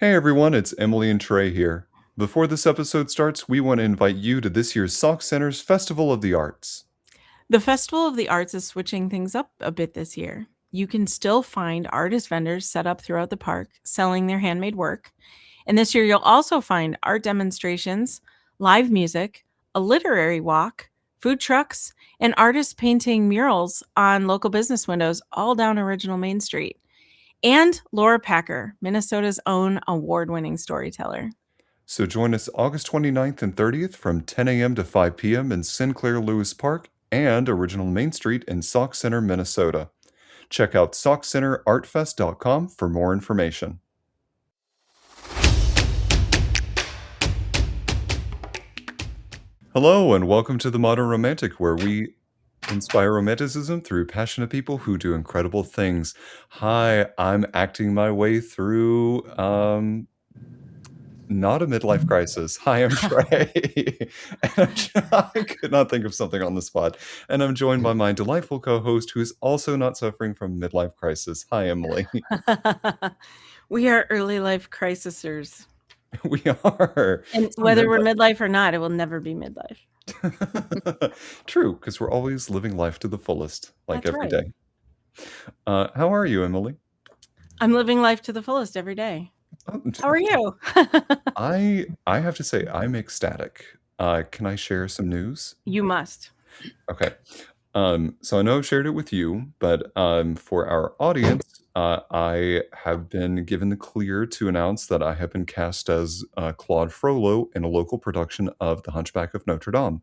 Hey everyone, it's Emily and Trey here. Before this episode starts, we want to invite you to this year's Sauk Center's Festival of the Arts. The Festival of the Arts is switching things up a bit this year. You can still find artist vendors set up throughout the park selling their handmade work. And this year, you'll also find art demonstrations, live music, a literary walk, food trucks, and artists painting murals on local business windows all down original Main Street. And Laura Packer, Minnesota's own award winning storyteller. So join us August 29th and 30th from 10 a.m. to 5 p.m. in Sinclair Lewis Park and Original Main Street in Sauk Center, Minnesota. Check out saukcenterartfest.com for more information. Hello and welcome to the Modern Romantic, where we inspire romanticism through passionate people who do incredible things. Hi, I'm acting my way through not a midlife crisis. Hi, I'm Trey. I could not think of something on the spot. And I'm joined by my delightful co-host who is also not suffering from midlife crisis. Hi, Emily. We are early life crisisers. We are. And So whether we're midlife. midlife or not, it will never be midlife. True, because we're always living life to the fullest, like That's every right. day. How are you, Emily? I'm living life to the fullest every day. How are you? I have to say I'm ecstatic. Can I share some news? You must. Okay. So I know I've shared it with you, but for our audience, I have been given the clear to announce that I have been cast as Claude Frollo in a local production of The Hunchback of Notre Dame.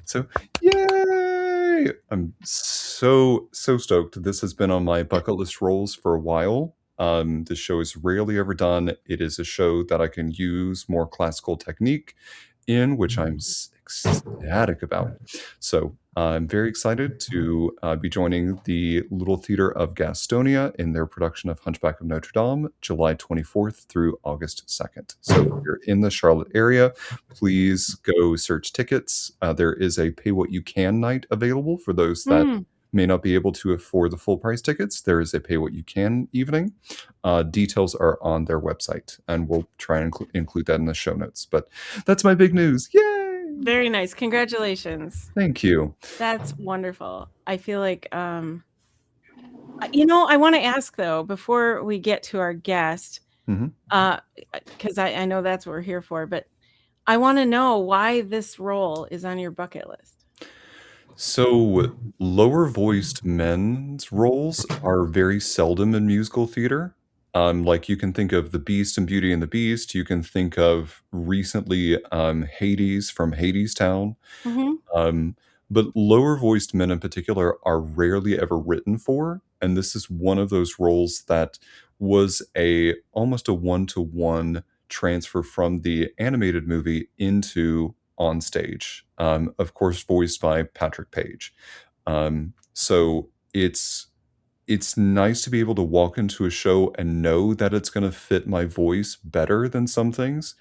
So, yay! I'm so stoked. This has been on my bucket list roles for a while. This show is rarely ever done. It is a show that I can use more classical technique in, which I'm ecstatic about. So I'm very excited to be joining the Little Theater of Gastonia in their production of Hunchback of Notre Dame, July 24th through August 2nd. So if you're in the Charlotte area, please go search tickets. There is a pay what you can night available for those that may not be able to afford the full price tickets. There is a pay what you can evening. Details are on their website, and we'll try and include that in the show notes. But that's my big news. Yay! Very nice. Congratulations. Thank you. That's wonderful. I feel like, I want to ask though, before we get to our guest, hmm because I know that's what we're here for, but I want to know why this role is on your bucket list. So, lower voiced men's roles are very seldom in musical theater. Like you can think of The Beast and Beauty and the Beast. You can think of recently Hades from Hadestown. Mm-hmm. Um, but lower voiced men in particular are rarely ever written for, and this is one of those roles that was a almost a one-to-one transfer from the animated movie into on stage. Of course, voiced by Patrick Page. So it's nice to be able to walk into a show and know that it's going to fit my voice better than some things.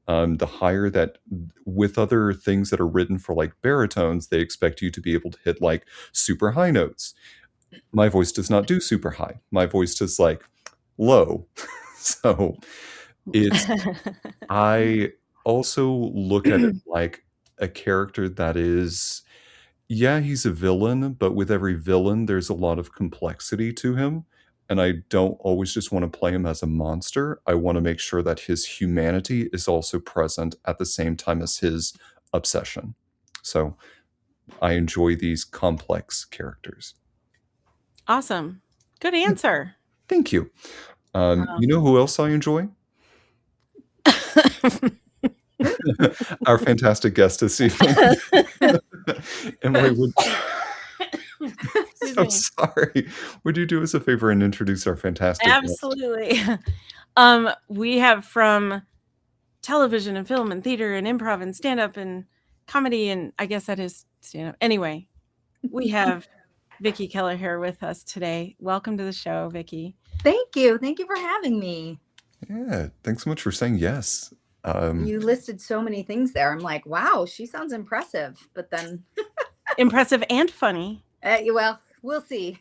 The higher that with other things that are written for like baritones, they expect you to be able to hit like super high notes. My voice does not do super high. My voice does like low. So it's, I also look at it like a character that is, yeah, he's a villain, but with every villain, there's a lot of complexity to him. And I don't always just want to play him as a monster. I want to make sure that his humanity is also present at the same time as his obsession. So I enjoy these complex characters. Awesome. Good answer. Thank you. You know who else I enjoy? Our fantastic guest this evening. Emily, Excuse so me. sorry. Would you do us a favor and introduce our fantastic guest? Absolutely. We have from television and film and theater and improv and stand-up and comedy, and I guess that is stand-up. Anyway, we have Vicki Kelleher with us today. Welcome to the show, Vicki. Thank you. Thank you for having me. Yeah, thanks so much for saying yes. You listed so many things there. I'm like, wow, she sounds impressive. But then, Impressive and funny. well, we'll see.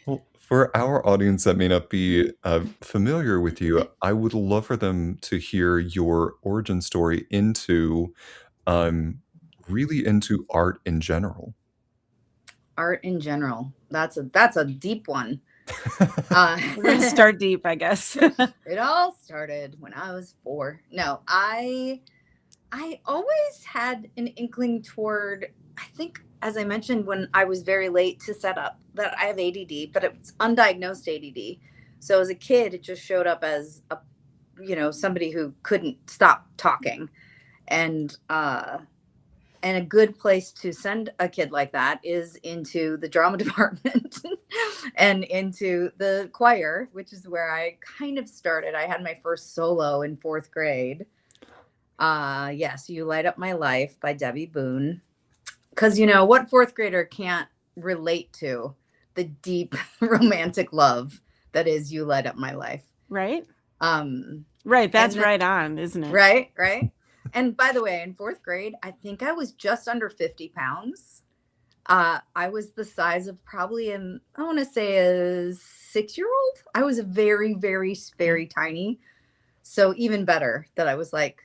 Well, For our audience that may not be familiar with you, I would love for them to hear your origin story into um, really into art in general. Art in general. That's a deep one. Uh, We're going to start deep, I guess. it all started when I was 4. No, I always had an inkling toward, I think, as I mentioned, when I was very late to set up, that I have ADD, but it's undiagnosed ADD. So as a kid, it just showed up as somebody who couldn't stop talking. And a good place to send a kid like that is into the drama department and into the choir, which is where I kind of started. I had my first solo in 4th grade. Yes, You Light Up My Life by Debbie Boone. Because what 4th grader can't relate to the deep romantic love that is You Light Up My Life. Right? Um, Right. That's right on, isn't it? right. And by the way, in 4th grade, I think I was just under 50 pounds. I was the size of probably I want to say a 6-year-old. I was very, very, very tiny. So even better that I was like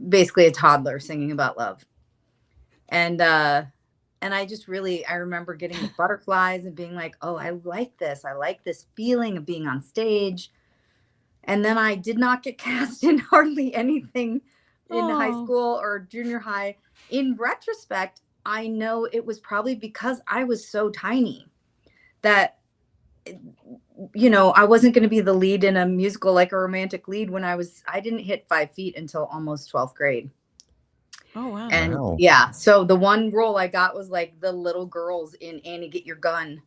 basically a toddler singing about love. And I just really, I remember getting the butterflies and being like, oh, I like this. I like this feeling of being on stage. And then I did not get cast in hardly anything in high school or junior high. In retrospect, I know it was probably because I was so tiny that, I wasn't going to be the lead in a musical, like a romantic lead, when I didn't hit 5 feet until almost 12th grade. Oh, wow. And Wow. yeah, so the one role I got was like the little girls in Annie Get Your Gun.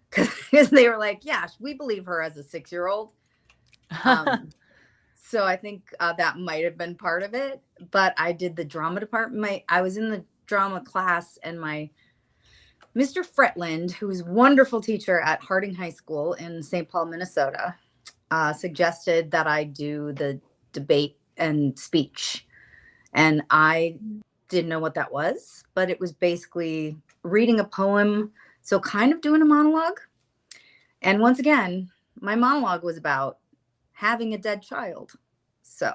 Because they were like, yeah, we believe her as a 6-year-old. So I think that might have been part of it. But I did the drama department. I was in the drama class, and my Mr. Fretland, who's a wonderful teacher at Harding High School in St. Paul, Minnesota, suggested that I do the debate and speech. And I didn't know what that was, but it was basically reading a poem. So kind of doing a monologue. And once again, my monologue was about having a dead child. So.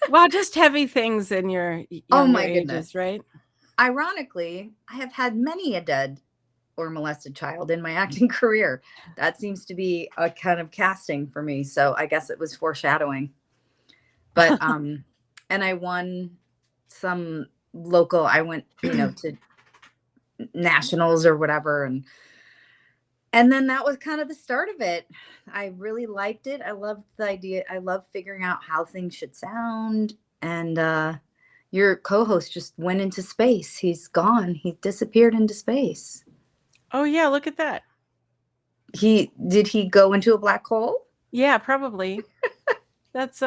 Wow, just heavy things in your younger ages, right? Ironically, I have had many a dead or molested child in my acting career. That seems to be a kind of casting for me. So I guess it was foreshadowing. But and I won some local, I went, to nationals or whatever, and then that was kind of the start of it. I really liked it. I loved the idea. I love figuring out how things should sound. And your co-host just went into space. He's gone. He disappeared into space. Oh, yeah, look at that. Did he go into a black hole? Yeah, probably. That's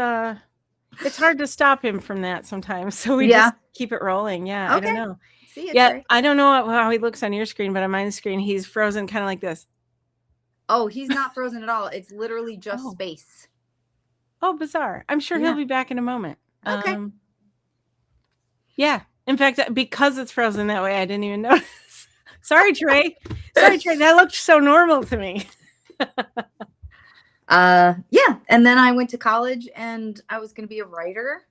it's hard to stop him from that sometimes. So we just keep it rolling. Yeah, Okay. I don't know. See you, Yeah, Trey. I don't know how he looks on your screen, but on my screen, he's frozen kind of like this. Oh, he's not frozen at all. It's literally just space. Oh, bizarre. I'm sure he'll be back in a moment. Okay. Yeah. In fact, because it's frozen that way, I didn't even notice. Sorry, Trey. That looked so normal to me. Yeah. And then I went to college and I was going to be a writer.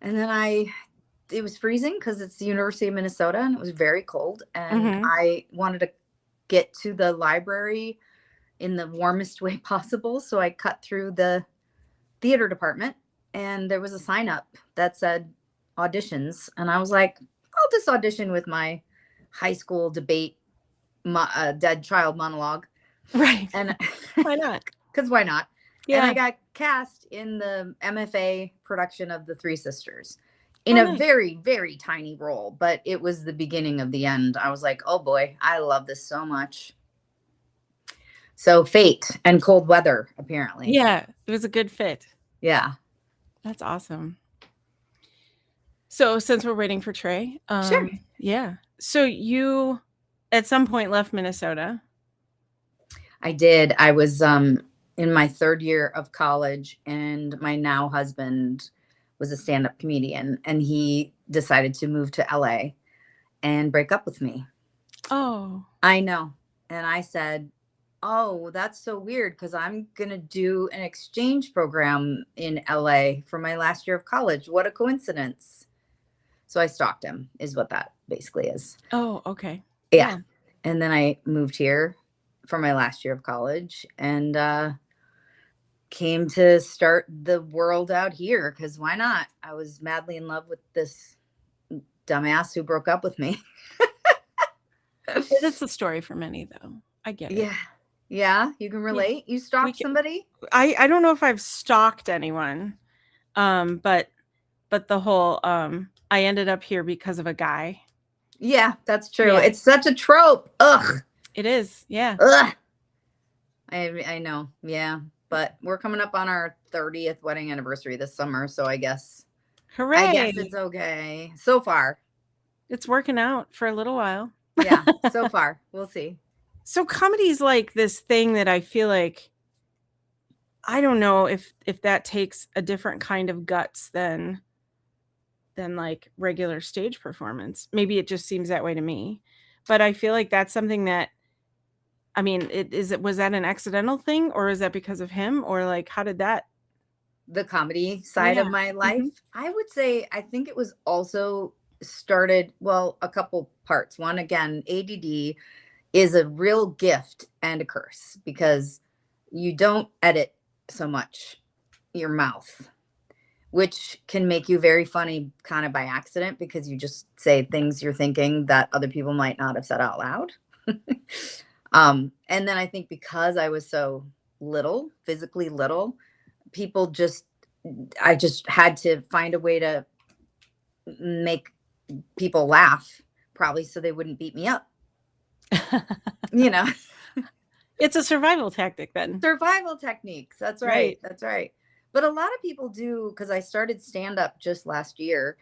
And then it was freezing because it's the University of Minnesota and it was very cold. And I wanted to get to the library in the warmest way possible. So I cut through the theater department and there was a sign up that said auditions. And I was like, I'll just audition with my high school debate, dead child monologue. Right. And why not? Because why not? Yeah. And I got cast in the MFA production of The Three Sisters in a very, very tiny role, but it was the beginning of the end. I was like, oh boy, I love this so much. So fate and cold weather, apparently. Yeah, it was a good fit. Yeah. That's awesome. So since we're waiting for Trey, sure. Yeah. So you at some point left Minnesota. I did. I was in my 3rd year of college, and my now husband was a stand-up comedian, and he decided to move to LA and break up with me. Oh. I know. And I said, Oh, that's so weird because I'm going to do an exchange program in LA for my last year of college. What a coincidence. So I stalked him, is what that basically is. Oh, okay. Yeah. And then I moved here for my last year of college and came to start the world out here because why not? I was madly in love with this dumbass who broke up with me. It's a story for many, though. I get it. Yeah. Yeah. You can relate. You stalked somebody? I don't know if I've stalked anyone. But the whole I ended up here because of a guy. Yeah, that's true. Yeah. It's such a trope. Ugh. It is. Yeah. Ugh. I know. Yeah. But we're coming up on our 30th wedding anniversary this summer, so I guess Hooray. it's okay. So far. It's working out for a little while. Yeah, so far. We'll see. So comedy's like this thing that I feel like I don't know if that takes a different kind of guts than like regular stage performance. Maybe it just seems that way to me. But I feel like that's something that I mean, was that an accidental thing or is that because of him or like how did that the comedy side of my life? I would say I think it was also started a couple parts. One, again, ADD is a real gift and a curse because you don't edit so much your mouth, which can make you very funny kind of by accident because you just say things you're thinking that other people might not have said out loud. And then I think because I was so little, physically little, I just had to find a way to make people laugh, probably so they wouldn't beat me up. It's a survival tactic then. Survival techniques. That's right. That's right. But a lot of people do, because I started stand-up just last year,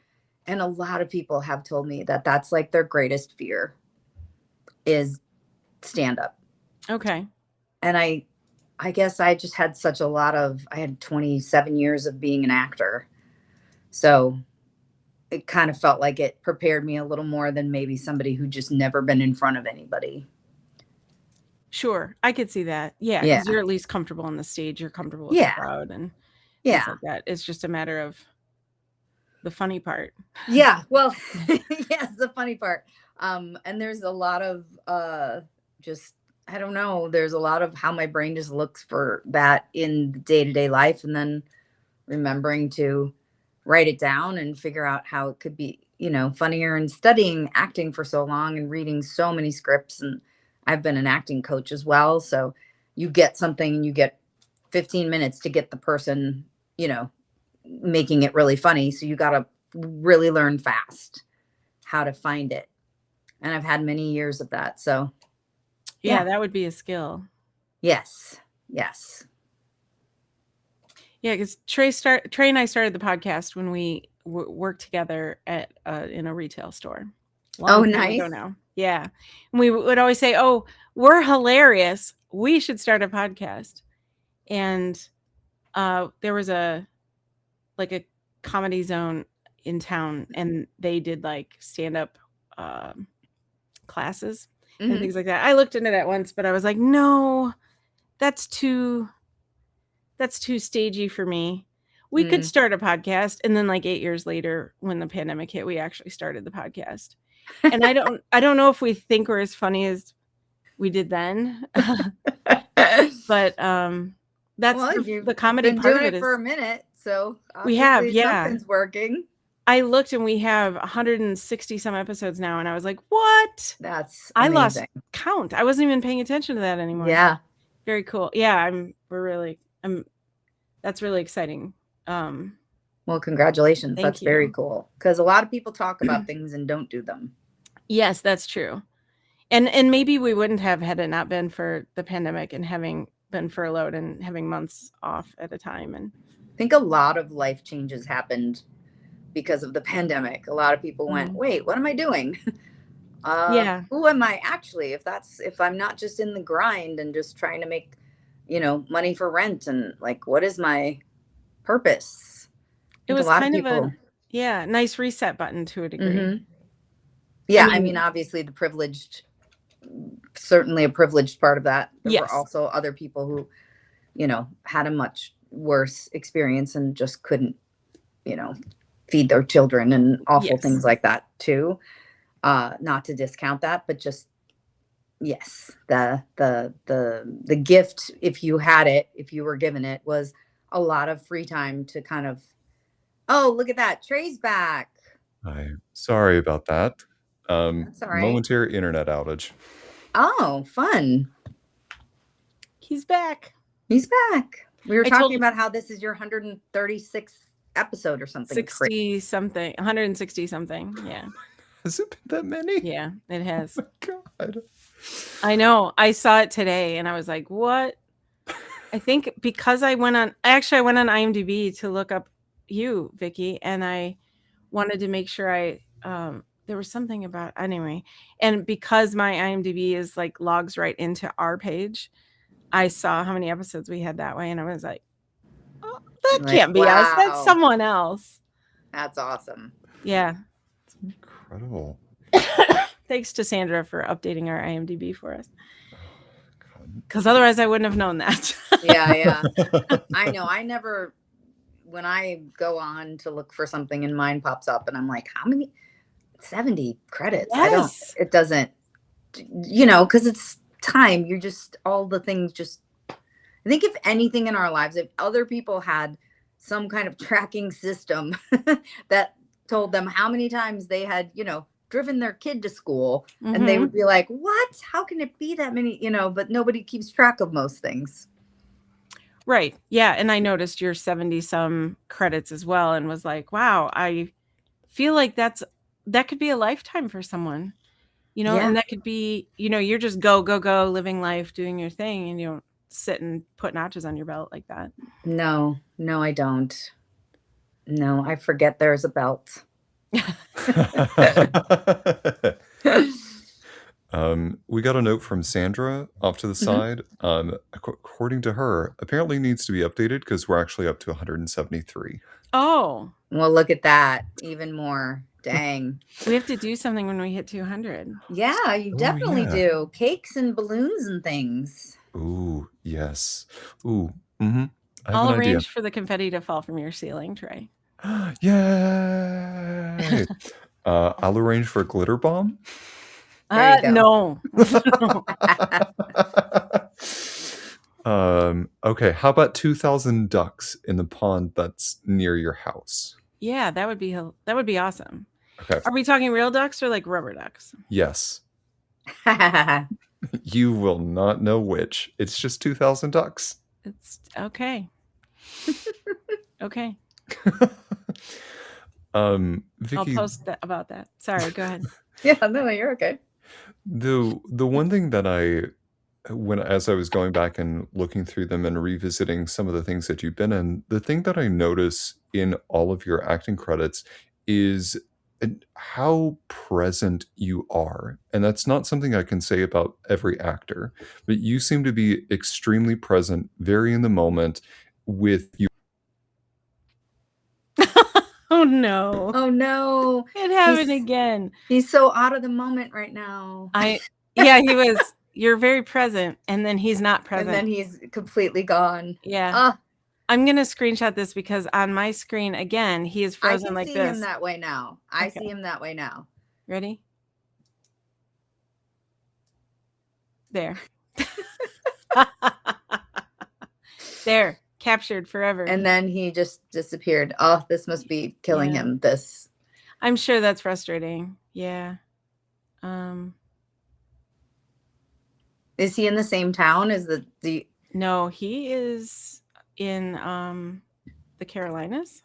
and a lot of people have told me that that's like their greatest fear is stand-up. Okay. And I guess I just had I had 27 years of being an actor. So it kind of felt like it prepared me a little more than maybe somebody who just never been in front of anybody. Sure. I could see that. Yeah. Because you're at least comfortable on the stage. You're comfortable with the crowd and things like that. It's just a matter of the funny part. Yeah. Well, yes, the funny part. And there's a lot of I don't know. There's a lot of how my brain just looks for that in day-to-day life and then remembering to write it down and figure out how it could be, funnier and studying acting for so long and reading so many scripts. And I've been an acting coach as well. So you get something and you get 15 minutes to get the person, making it really funny. So you got to really learn fast how to find it. And I've had many years of that. So yeah, that would be a skill. Yes. Yeah, because Trey and I started the podcast when we worked together at in a retail store. Long time ago now. Yeah, and we would always say, "Oh, we're hilarious. We should start a podcast." And there was a Comedy Zone in town, and they did like stand-up classes and things like that. I looked into that once, but I was like, no, that's too stagey for me. We could start a podcast. And then like 8 years later, when the pandemic hit, we actually started the podcast. And I don't know if we think we're as funny as we did then. But that's the comedy been part doing of it for a minute. So we have, something's working. I looked and we have 160 some episodes now. And I was like, what? That's amazing. I lost count. I wasn't even paying attention to that anymore. Yeah. Very cool. Yeah. That's really exciting. Well, congratulations. That's very cool. Because a lot of people talk about things and don't do them. Yes, that's true. And maybe we wouldn't have had it not been for the pandemic and having been furloughed and having months off at a time. And I think a lot of life changes happened because of the pandemic. A lot of people went, wait, what am I doing? Who am I actually? If I'm not just in the grind and just trying to make, money for rent and like, what is my purpose? It was kind of a nice reset button to a degree. Yeah. I mean, obviously the privileged certainly a privileged part of that. There were Yes. also other people who, had a much worse experience and just couldn't, feed their children and awful Yes. things like that too. Not to discount that, but just yes, the gift, if you had it, if you were given it, was a lot of free time to kind of, oh, look at that, Trey's back. I'm sorry about that. That's all right. Momentary internet outage. Oh, fun. He's back. He's back. We were I told talking him about how this is your 136th episode or something. 60 something, 160 something. Yeah. Has it been that many? Yeah, it has. Oh my God. I know. I saw it today and I was like, what? I think because I went on IMDb to look up you, Vicky, and I wanted to make sure there was something about anyway. And because my IMDb is like logs right into our page, I saw how many episodes we had that way and I was like, oh, that can't be us. That's someone else. That's awesome. Yeah. It's incredible. Thanks to Sandra for updating our IMDb for us. Because otherwise I wouldn't have known that. Yeah. I know. I never, when I go on to look for something and mine pops up and I'm like, how many? 70 credits. Yes. It doesn't, because it's time. You're just, all the things just, I think if anything in our lives, if other people had some kind of tracking system that told them how many times they had, driven their kid to school, and they would be like, what? How can it be that many, but nobody keeps track of most things. Right. Yeah. And I noticed your 70 some credits as well and was like, wow, I feel like that could be a lifetime for someone, and that could be, you're just go, living life, doing your thing, and you don't sit and put notches on your belt like that. No, I don't. No, I forget there's a belt. We got a note from Sandra off to the side. According to her, apparently needs to be updated because we're actually up to 173. Oh. Well, look at that. Even more. Dang. We have to do something when we hit 200. Yeah, you definitely do. Cakes and balloons and things. Ooh, yes. Ooh, mm-hmm. I'll arrange for the confetti to fall from your ceiling, Trey. Yay! I'll arrange for a glitter bomb. No. Okay, how about 2,000 ducks in the pond that's near your house? Yeah, that would be awesome. Okay. Are we talking real ducks or like rubber ducks? Yes. You will not know which. It's just 2,000 ducks. It's okay. Okay. Vicky, I'll post about that. Sorry, go ahead. Yeah, no, you're okay. The one thing that as I was going back and looking through them and revisiting some of the things that you've been in, the thing that I notice in all of your acting credits is how present you are. And that's not something I can say about every actor, but you seem to be extremely present, very in the moment with you. Oh no. Oh no. It happened again. He's so out of the moment right now. Yeah, he was. You're very present, and then he's not present. And then he's completely gone. Yeah. I'm going to screenshot this because on my screen, again, he is frozen like this. I see him that way now. I see him that way now. Ready? There. There. Captured forever. And then he just disappeared. Oh, this must be killing him. This. I'm sure that's frustrating. Yeah. Is he in the same town as the No, he is in the Carolinas.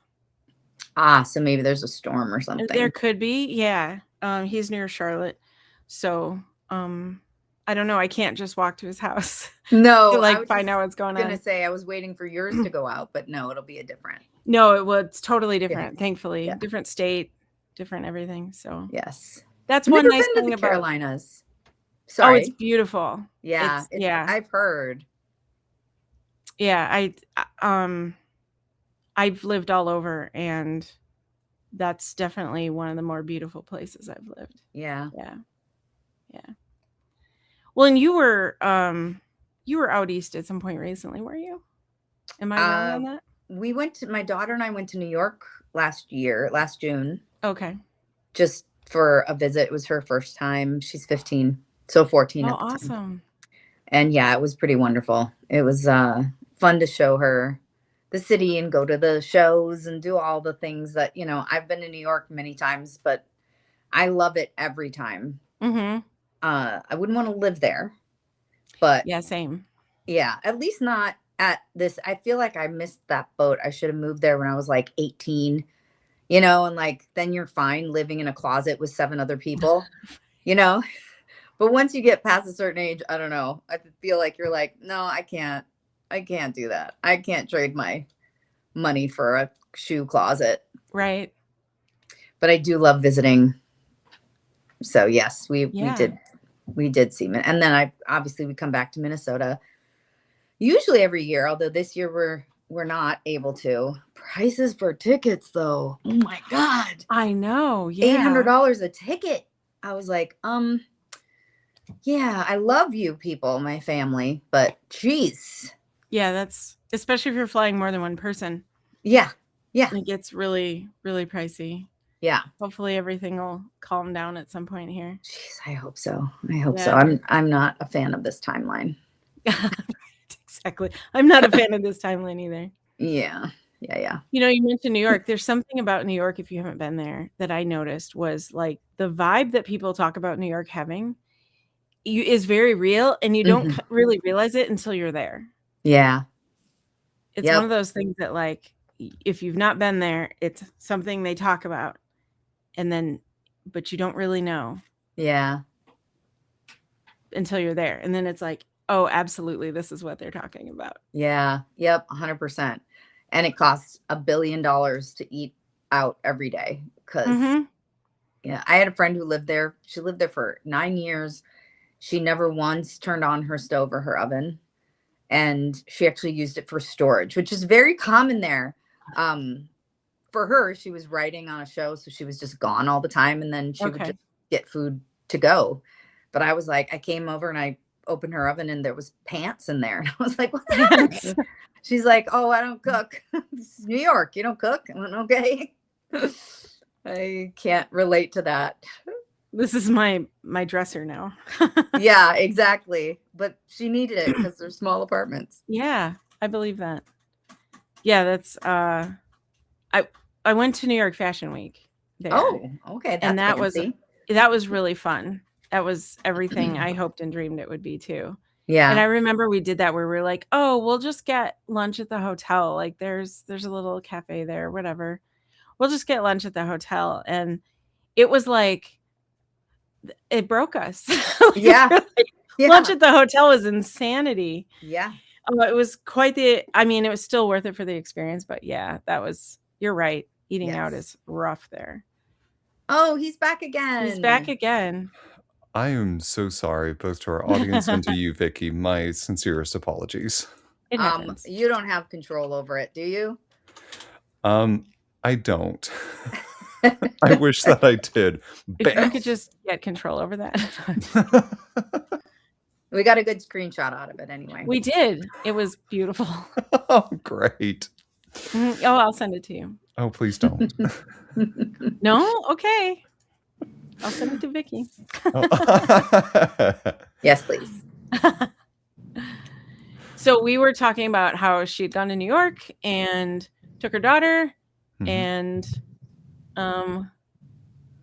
So maybe there's a storm or something. There could be, yeah. He's near Charlotte. So I don't know. I can't just walk to his house. No, to find out what's going on. I was gonna say I was waiting for yours to go out, but no, it'll be a different. No, it's totally different. Thankfully, different state, different everything. So yes, that's one nice thing about Carolinas. Sorry. Oh, it's beautiful. Yeah, I've heard. Yeah, I've lived all over, and that's definitely one of the more beautiful places I've lived. Yeah. Well, and you were out east at some point recently, were you? Am I wrong on that? My daughter and I went to New York last June, Okay. just for a visit. It was her first time. She's 15, so 14 Oh, at the time. awesome. And yeah, it was pretty wonderful. It was fun to show her the city and go to the shows and do all the things that, I've been to New York many times, but I love it every time. Mhm. I wouldn't want to live there, but Yeah, same. yeah, at least not at this. I feel like I missed that boat. I should have moved there when I was like 18, and like then you're fine living in a closet with 7 other people, you know? But once you get past a certain age, I don't know. I feel like you're like, no, I can't. I can't do that. I can't trade my money for a shoe closet. Right. But I do love visiting. So yes, we Yeah. did see it. And then we come back to Minnesota usually every year, although this year we're not able to. Prices for tickets though. Oh my God. I know. Yeah. $800 a ticket. I was like, yeah, I love you people, my family, but geez. Yeah, that's especially if you're flying more than one person. Yeah. Yeah. It gets really, really pricey. Yeah. Hopefully everything will calm down at some point here. Jeez, I hope so. I hope so. Yeah. I'm not a fan of this timeline. Exactly. I'm not a fan of this timeline either. Yeah. Yeah. You mentioned New York. There's something about New York, if you haven't been there, that I noticed was like the vibe that people talk about New York having is very real, and you don't really realize it until you're there. Yeah. It's one of those things that, like, if you've not been there, it's something they talk about, but you don't really know. Yeah. Until you're there. And then it's like, oh, absolutely, this is what they're talking about. Yeah. Yep. 100%. And it costs $1 billion to eat out every day. Because, yeah, I had a friend who lived there. She lived there for 9 years. She never once turned on her stove or her oven. And she actually used it for storage, which is very common there. For her, she was writing on a show, so she was just gone all the time. And then she would just get food to go. But I was like, I came over and I opened her oven and there was pants in there. And I was like, what the heck? She's like, oh, I don't cook. This is New York. You don't cook? I went, okay. I can't relate to that. This is my dresser now. Yeah, exactly. But she needed it because they're small apartments. Yeah, I believe that. Yeah, that's I went to New York Fashion Week there. Oh, okay. That's and that fancy. was really fun. That was everything I hoped and dreamed it would be too. Yeah. And I remember we did that where we were like, oh, we'll just get lunch at the hotel. Like there's a little cafe there, whatever. We'll just get lunch at the hotel. And it was like, it broke us. Yeah. Lunch at the hotel was insanity. Yeah. It was it was still worth it for the experience, but yeah, you're right. Eating out is rough there. Oh, he's back again. He's back again. I am so sorry, both to our audience and to you, Vicky. My sincerest apologies. It happens. You don't have control over it, do you? I don't. I wish that I did. If you could just get control over that. We got a good screenshot out of it anyway. We did. It was beautiful. Oh, great. Oh, I'll send it to you. Oh, please don't. No? Okay. I'll send it to Vicky. Yes, please. So we were talking about how she'd gone to New York and took her daughter, and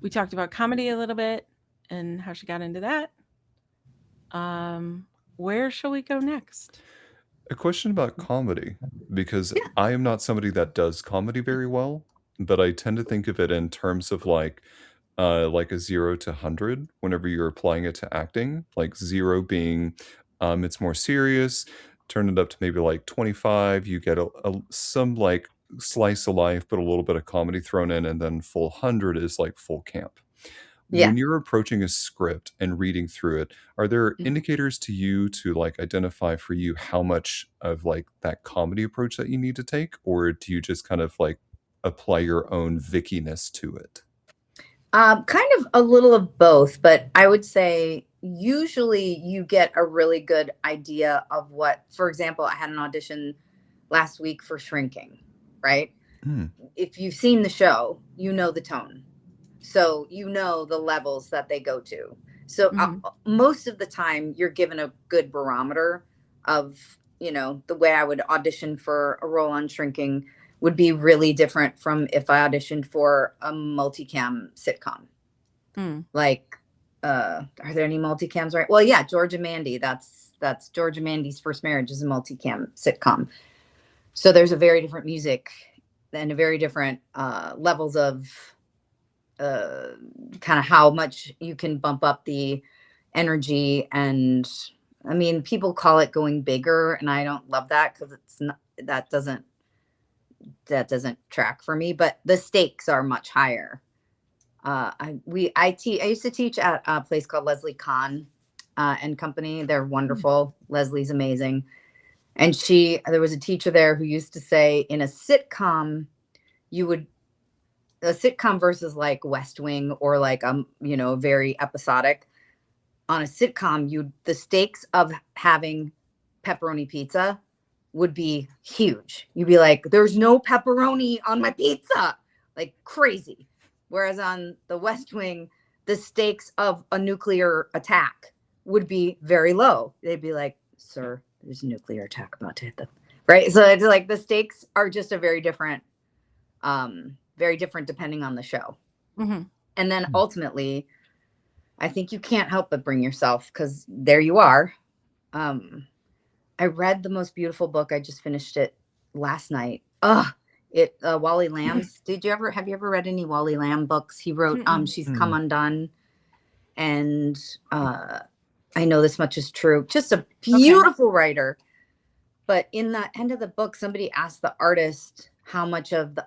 we talked about comedy a little bit and how she got into that. Where shall we go next? A question about comedy, because I am not somebody that does comedy very well, but I tend to think of it in terms of like a 0 to 100 whenever you're applying it to acting. Like 0 being it's more serious, turn it up to maybe like 25, you get some like slice of life, but a little bit of comedy thrown in, and then full 100 is like full camp. Yeah. When you're approaching a script and reading through it, are there indicators to you to like identify for you how much of like that comedy approach that you need to take, or do you just kind of like apply your own Vicky-ness to it? Kind of a little of both, but I would say, usually you get a really good idea of what, for example, I had an audition last week for Shrinking, right? Mm. If you've seen the show, you know the tone. So you know the levels that they go to. So most of the time you're given a good barometer of, the way I would audition for a role on Shrinking would be really different from if I auditioned for a multicam sitcom. Like, are there any multicams? Right. Well, yeah, George and Mandy. That's George and Mandy's First Marriage is a multicam sitcom. So there's a very different music and a very different levels of kind of how much you can bump up the energy. And I mean, people call it going bigger, and I don't love that because it's not, that doesn't track for me, but the stakes are much higher. I used to teach at a place called Leslie Kahn and Company. They're wonderful. Leslie's amazing. And there was a teacher there who used to say, in a sitcom, a sitcom versus like West Wing or like, very episodic. On a sitcom, the stakes of having pepperoni pizza would be huge. You'd be like, there's no pepperoni on my pizza, like crazy. Whereas on the West Wing, the stakes of a nuclear attack would be very low. They'd be like, sir, there's a nuclear attack about to hit them. Right. So it's like the stakes are just very different depending on the show. And then ultimately, I think you can't help but bring yourself, because there you are. I read the most beautiful book. I just finished it last night. Wally Lamb's. Have you ever read any Wally Lamb books? He wrote She's Come Undone. And I know this much is true. Just a beautiful writer. But in the end of the book, somebody asked the artist how much of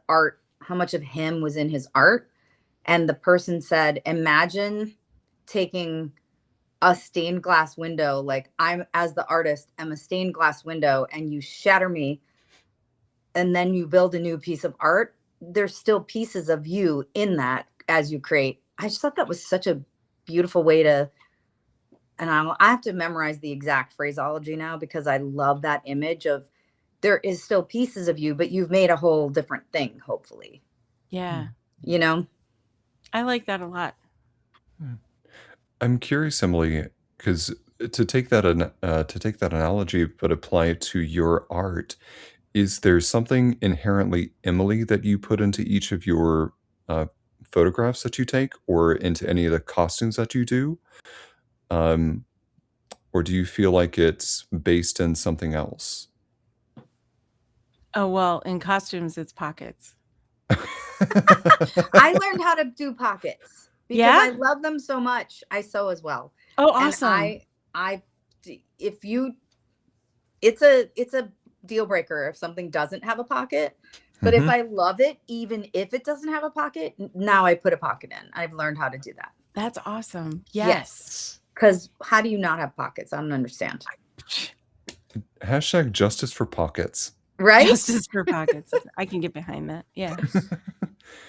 him was in his art. And the person said, imagine taking a stained glass window, like I'm, as the artist, am a stained glass window, and you shatter me, and then you build a new piece of art. There's still pieces of you in that as you create. I just thought that was such a beautiful way to, and I have to memorize the exact phraseology now, because I love that image of there is still pieces of you, but you've made a whole different thing, hopefully. Yeah. I like that a lot. I'm curious, Emily, because to take that analogy but apply it to your art, is there something inherently Emily that you put into each of your photographs that you take, or into any of the costumes that you do? Or do you feel like it's based in something else? Oh, well, in costumes, it's pockets. I learned how to do pockets because I love them so much. I sew as well. Oh, awesome. And it's a deal breaker if something doesn't have a pocket. But if I love it, even if it doesn't have a pocket, now I put a pocket in. I've learned how to do that. That's awesome. Yes. Because how do you not have pockets? I don't understand. Hashtag justice for pockets. Right? Justice for pockets. I can get behind that. Yeah.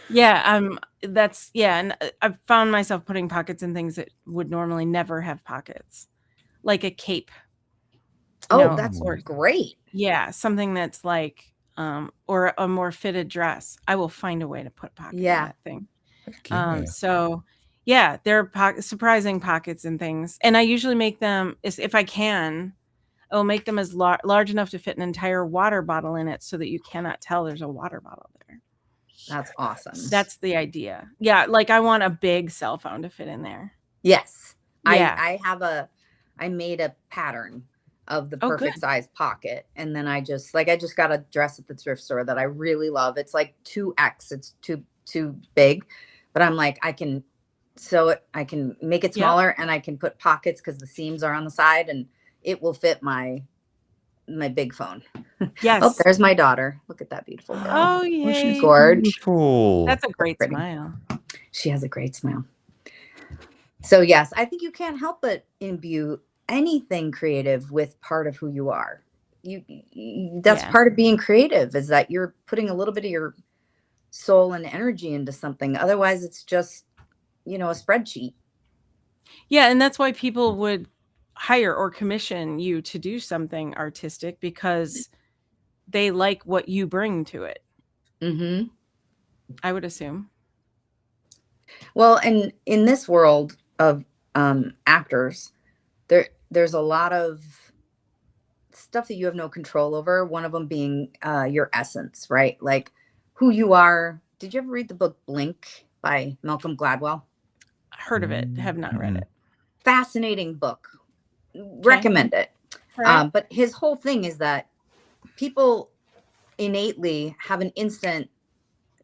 Yeah. And I've found myself putting pockets in things that would normally never have pockets, like a cape. That's great. Yeah. Something that's like, or a more fitted dress. I will find a way to put pockets in that thing. So yeah, there are surprising pockets and things. And I usually make them, if I can, I will make them as large enough to fit an entire water bottle in it so that you cannot tell there's a water bottle there. That's awesome. That's the idea. Yeah. Like I want a big cell phone to fit in there. Yes. Yeah. I made a pattern of the perfect size pocket. And then I just got a dress at the thrift store that I really love. It's like 2X. It's too big, but I'm like, I can sew it. I can make it smaller and I can put pockets because the seams are on the side and it will fit my big phone. Yes. Oh, there's my daughter. Look at that beautiful girl. Oh, yeah. She's gorgeous. That's a great smile. She has a great smile. So yes, I think you can't help but imbue anything creative with part of who you are. That's part of being creative, is that you're putting a little bit of your soul and energy into something. Otherwise it's just, a spreadsheet. Yeah, and that's why people would hire or commission you to do something artistic because they like what you bring to it, Hmm. I would assume. Well, and in this world of actors, there's a lot of stuff that you have no control over. One of them being your essence, right? Like who you are. Did you ever read the book Blink by Malcolm Gladwell? Heard of it, have not read Mm-mm. it. Fascinating book. Okay. Recommend it. All right. But his whole thing is that people innately have an instant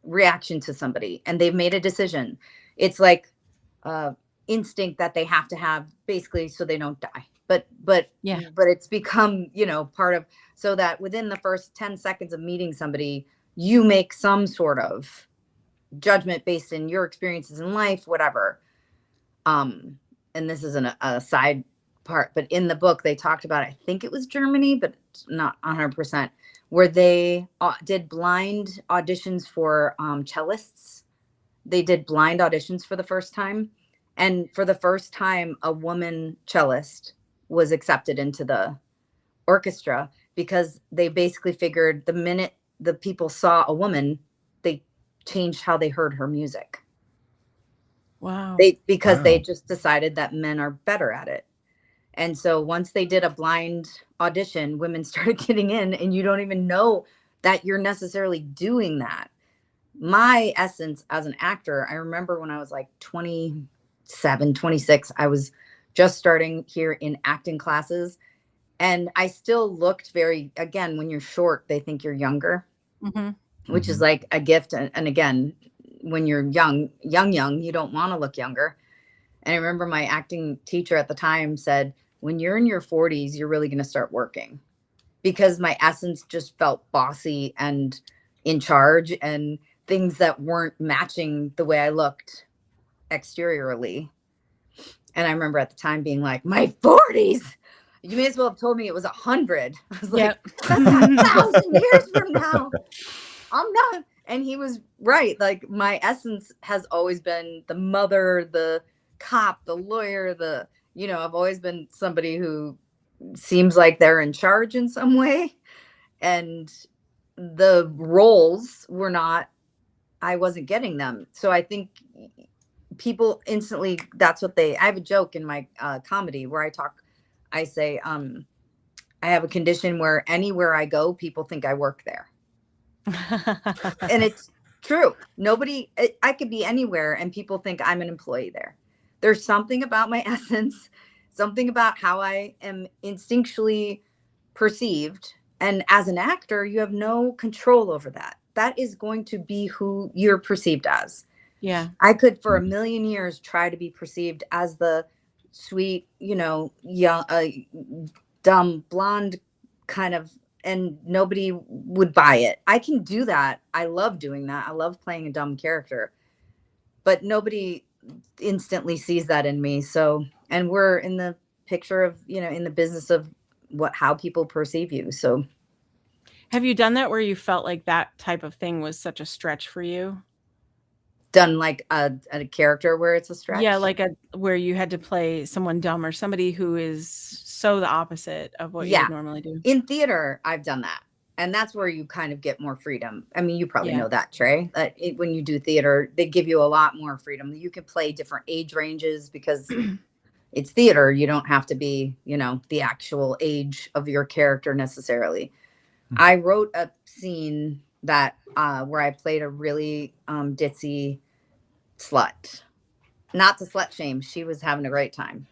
reaction to somebody and they've made a decision. It's like uh instinct that they have to have basically so they don't die. Yeah. But it's become, part of, so that within the first 10 seconds of meeting somebody, you make some sort of judgment based in your experiences in life, whatever. Um and this isn't a side part, but in the book they talked about, I think it was Germany, but not 100%, where they did blind auditions for cellists. They did blind auditions for the first time, and for the first time a woman cellist was accepted into the orchestra because they basically figured the minute the people saw a woman, they changed how they heard her music. Wow. Because they Wow. just decided that men are better at it. And so once they did a blind audition, women started getting in, and you don't even know that you're necessarily doing that. My essence as an actor, I remember when I was like 27, 26, I was just starting here in acting classes. And I still looked very, again, when you're short, they think you're younger, Mhm. which is Mhm. like a gift. And again, when you're young, you don't want to look younger. And I remember my acting teacher at the time said, when you're in your 40s, you're really going to start working, because my essence just felt bossy and in charge, and things that weren't matching the way I looked exteriorly. And I remember at the time being like, my 40s. You may as well have told me it was 100. I was Yep. like, that's 1,000 years from now. I'm not. And he was right. Like my essence has always been the mother, the cop, the lawyer, I've always been somebody who seems like they're in charge in some way. And the roles were not, I wasn't getting them. So I think people instantly, I have a joke in my comedy where I say, I have a condition where anywhere I go, people think I work there. And it's true. I could be anywhere and people think I'm an employee there. There's something about my essence, something about how I am instinctually perceived. And as an actor, you have no control over that. That is going to be who you're perceived as. Yeah. I could, for a Mhm. million years, try to be perceived as the sweet, young, dumb blonde kind of, and nobody would buy it. I can do that. I love doing that. I love playing a dumb character, but nobody instantly sees that in me. So, and we're in the picture of, in the business of how people perceive you. So, Have you done that where you felt like that type of thing was such a stretch for you? done like a character where it's a Yeah, stretch. like a where you had to play someone dumb or somebody who is so the opposite of what you Yeah. would normally do. In theater, I've done that. And that's where you kind of get more freedom. I mean, you probably Yeah. know that, Trey. When you do theater, they give you a lot more freedom. You can play different age ranges because it's theater. You don't have to be, the actual age of your character necessarily. I wrote a scene that where I played a really ditzy slut. Not to slut shame. She was having a great time.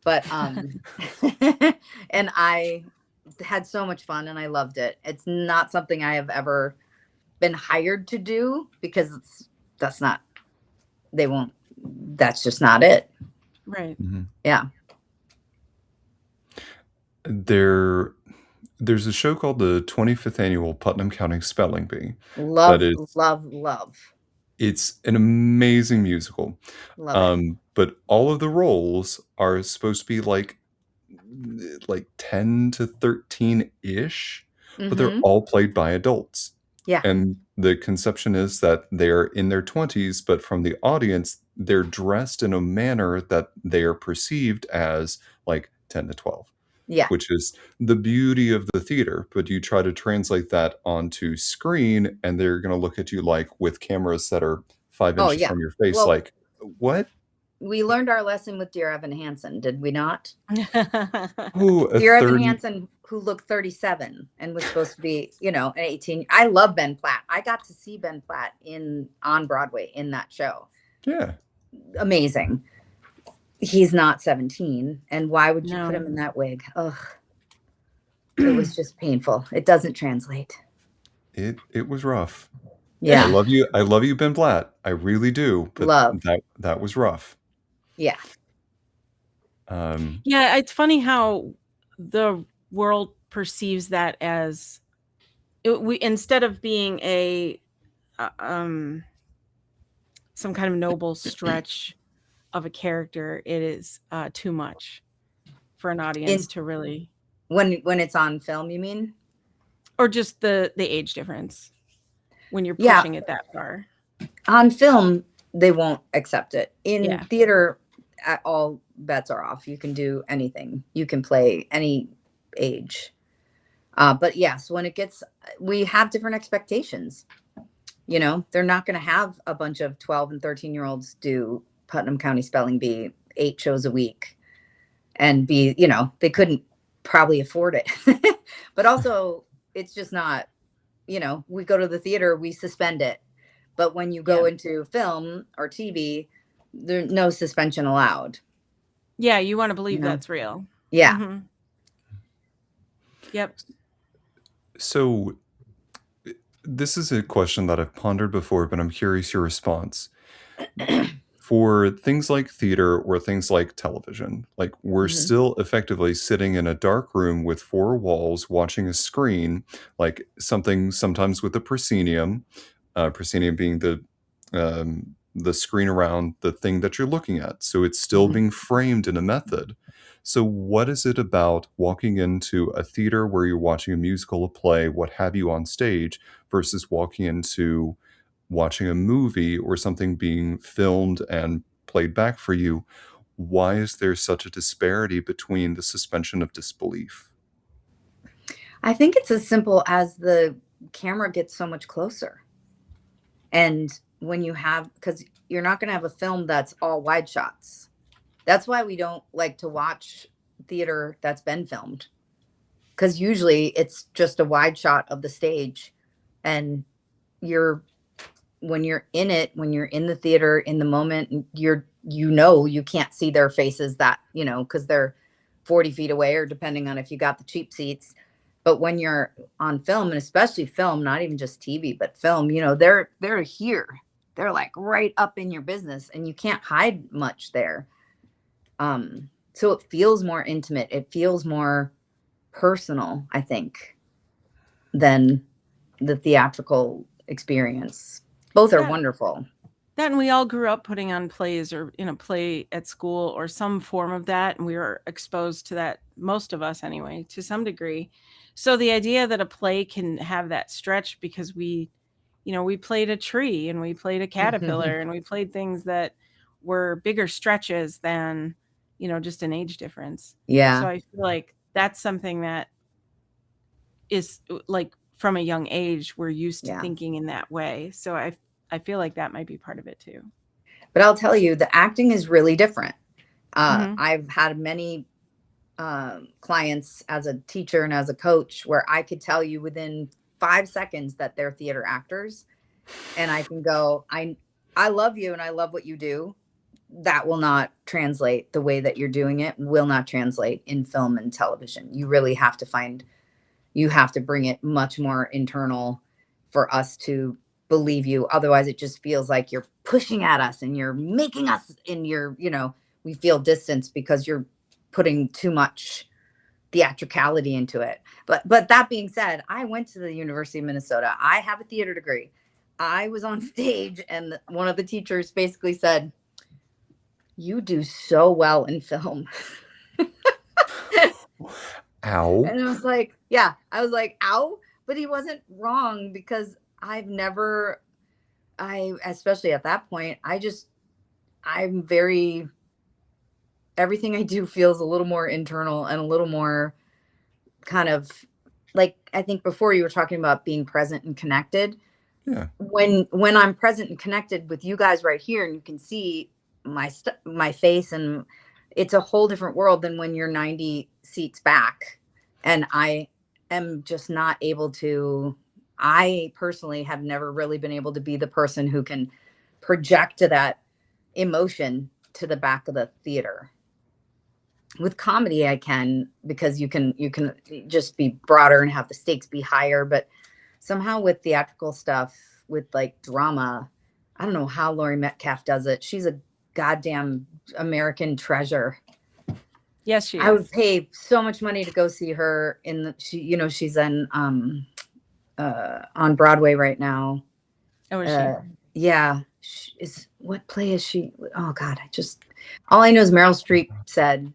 But and I had so much fun and I loved it. It's not something I have ever been hired to do because that's not, they won't, that's just not it. Right. Mhm. Yeah. There there's a show called the 25th Annual Putnam County Spelling Bee that Love, is love, love, it's an amazing musical, love it. but all of the roles are supposed to be like 10 to 13-ish, but they're Mm-hmm. all played by adults. Yeah. And the conception is that they're in their 20s, but from the audience, they're dressed in a manner that they are perceived as like 10 to 12, Yeah. which is the beauty of the theater. But you try to translate that onto screen, and they're going to look at you like with cameras that are 5 inches Yeah. from your face, Well, like, what? we learned our lesson with dear Evan Hansen, did we not? Oh, a Dear Evan 30. Hansen, who looked 37 and was supposed to be, an 18. I love Ben Platt. I got to see Ben Platt on Broadway in that show. Yeah. Amazing. He's not 17. And why would you put No. him in that wig? Ugh. It was just painful. It doesn't translate. It was rough. I Yeah. love you. I love you, Ben Platt. I really do. But Love. that was rough. Yeah. Yeah, it's funny how the world perceives that as we instead of being a some kind of noble stretch of a character, it is too much for an audience to really, When it's on film, you mean? or just the age difference when you're Yeah. pushing it that far. On film, they won't accept it. In Yeah. theater, all bets are off. You can do anything. You can play any age. But yes, we have different expectations. They're not going to have a bunch of 12 and 13-year-olds do Putnam County Spelling Bee 8 shows a week and be, they couldn't probably afford it. But also, it's just not, we go to the theater, we suspend it. But when you go into film or TV, there's no suspension allowed. Yeah, you want to believe that's real. Yeah. Mm-hmm. Yep. So this is a question that I've pondered before, but I'm curious your response. For things like theater or things like television, like we're still effectively sitting in a dark room with 4 walls watching a screen, like something sometimes with a proscenium, proscenium being the screen around the thing that you're looking at. So it's still being framed in a method. So what is it about walking into a theater where you're watching a musical, a play, what have you on stage, versus walking into watching a movie or something being filmed and played back for you? Why is there such a disparity between the suspension of disbelief? I think it's as simple as the camera gets so much closer. And because you're not going to have a film that's all wide shots. That's why we don't like to watch theater that's been filmed. Because usually it's just a wide shot of the stage. And when you're in it, when you're in the theater in the moment, you can't see their faces because they're 40 feet away, or depending on if you got the cheap seats. But when you're on film, and especially film, not even just TV, but film, they're here. They're like right up in your business, and you can't hide much there. So it feels more intimate. It feels more personal, I think, than the theatrical experience. Both are wonderful. That, and we all grew up putting on plays or in a play at school or some form of that, and we were exposed to that, most of us anyway, to some degree. So the idea that a play can have that stretch because we played a tree and we played a caterpillar and we played things that were bigger stretches than, just an age difference. Yeah. So I feel like that's something that is like from a young age, we're used to thinking in that way. So I feel like that might be part of it too. But I'll tell you, the acting is really different. I've had many clients as a teacher and as a coach where I could tell you within 5 seconds that they're theater actors. And I can go, I love you and I love what you do. That will not translate the way that you're doing it, will not translate in film and television. You really have to bring it much more internal for us to believe you. Otherwise, it just feels like you're pushing at us and you're making us we feel distance because you're putting too much theatricality into it. But that being said, I went to the University of Minnesota. I have a theater degree. I was on stage and one of the teachers basically said, "You do so well in film." Ow. And I was like, ow. But he wasn't wrong, because I've never, especially at that point, I'm very, everything I do feels a little more internal and a little more kind of like, I think before you were talking about being present and connected. Yeah. When I'm present and connected with you guys right here and you can see my face, and it's a whole different world than when you're 90 seats back, and I am just not able to. I personally have never really been able to be the person who can project that emotion to the back of the theater. With comedy I can, because you can just be broader and have the stakes be higher, but somehow with theatrical stuff, with like drama, I don't know how Laurie Metcalf does it. She's a goddamn American treasure. Yes, she I would is. pay so much money to go see her in she's in on Broadway right now. Oh, is she? Yeah, what play is she? Oh God, all I know is Meryl Streep said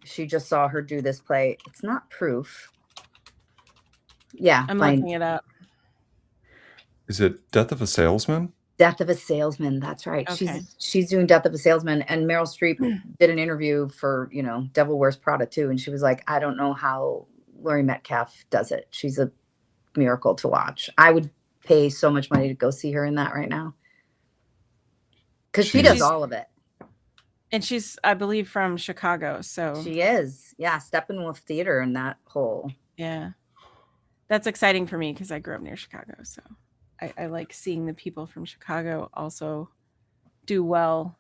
she just saw her do this play. It's not Proof. Yeah, I'm fine. looking it up. Is it Death of a Salesman? Death of a Salesman. That's right. Okay. She's doing Death of a Salesman, and Meryl Streep did an interview for Devil Wears Prada too, and she was like, I don't know how Laurie Metcalf does it. She's a miracle to watch. I would pay so much money to go see her in that right now, because she does She's all of it. And she's, I believe, from Chicago. So She is, yeah, Steppenwolf Theater and that whole. yeah, that's exciting for me because I grew up near Chicago. So I like seeing the people from Chicago also do well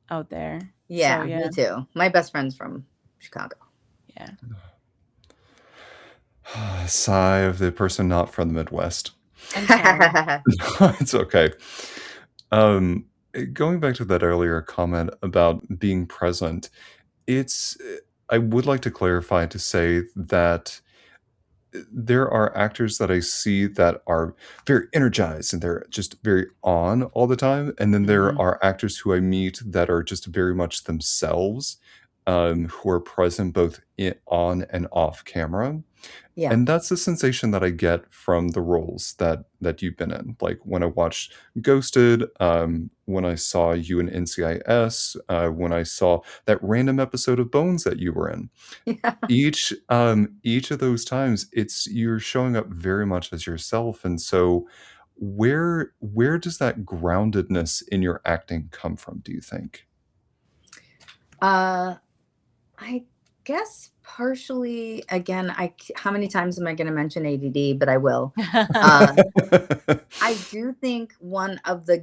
out there. Yeah, So, yeah. me too. My best friend's from Chicago. Yeah. sigh of the person not from the Midwest. I'm sorry. It's okay. Going back to that earlier comment about being present, it's I would like to clarify to say that there are actors that I see that are very energized and they're just very on all the time, and then there Mhm. are actors who I meet that are just very much themselves, who are present both on and off camera. Yeah. And that's the sensation that I get from the roles that you've been in. Like when I watched Ghosted, when I saw you in NCIS, when I saw that random episode of Bones that you were in. Yeah. Each of those times, it's you're showing up very much as yourself. And so where does that groundedness in your acting come from, do you think? Uh, I guess partially, again, how many times am I going to mention ADD? But I will. I do think one of the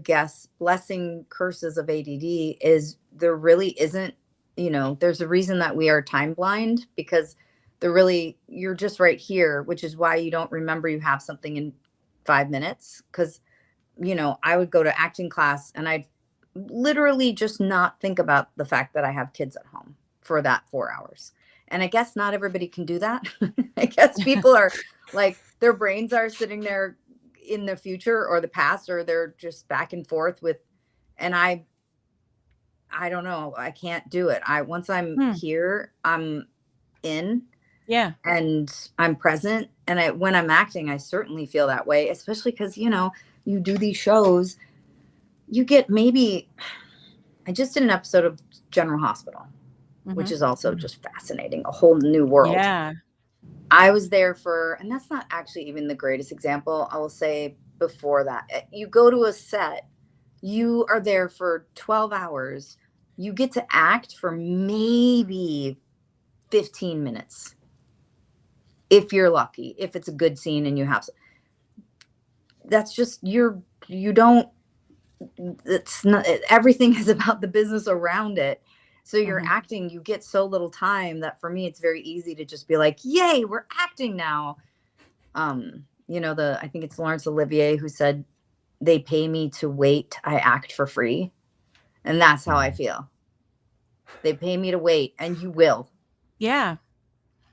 blessing curses of ADD is there really isn't, there's a reason that we are time blind, because you're just right here, which is why you don't remember you have something in 5 minutes. Because, I would go to acting class and I'd literally just not think about the fact that I have kids at home for that 4 hours. And I guess not everybody can do that. I guess people are like, their brains are sitting there in the future or the past, or they're just back and forth with, and I don't know, I can't do it. Once I'm here, I'm in. Yeah. And I'm present. And when I'm acting, I certainly feel that way, especially because, you do these shows, you get I just did an episode of General Hospital, which is also just fascinating, a whole new world. Yeah. I was there and that's not actually even the greatest example. I will say before that, you go to a set, you are there for 12 hours, you get to act for maybe 15 minutes. If you're lucky, if it's a good scene and that's just, it's not, everything is about the business around it. So you're acting, you get so little time that for me, it's very easy to just be like, yay, we're acting now. I think it's Laurence Olivier who said, they pay me to wait, I act for free. And that's how I feel. They pay me to wait, and you will. Yeah.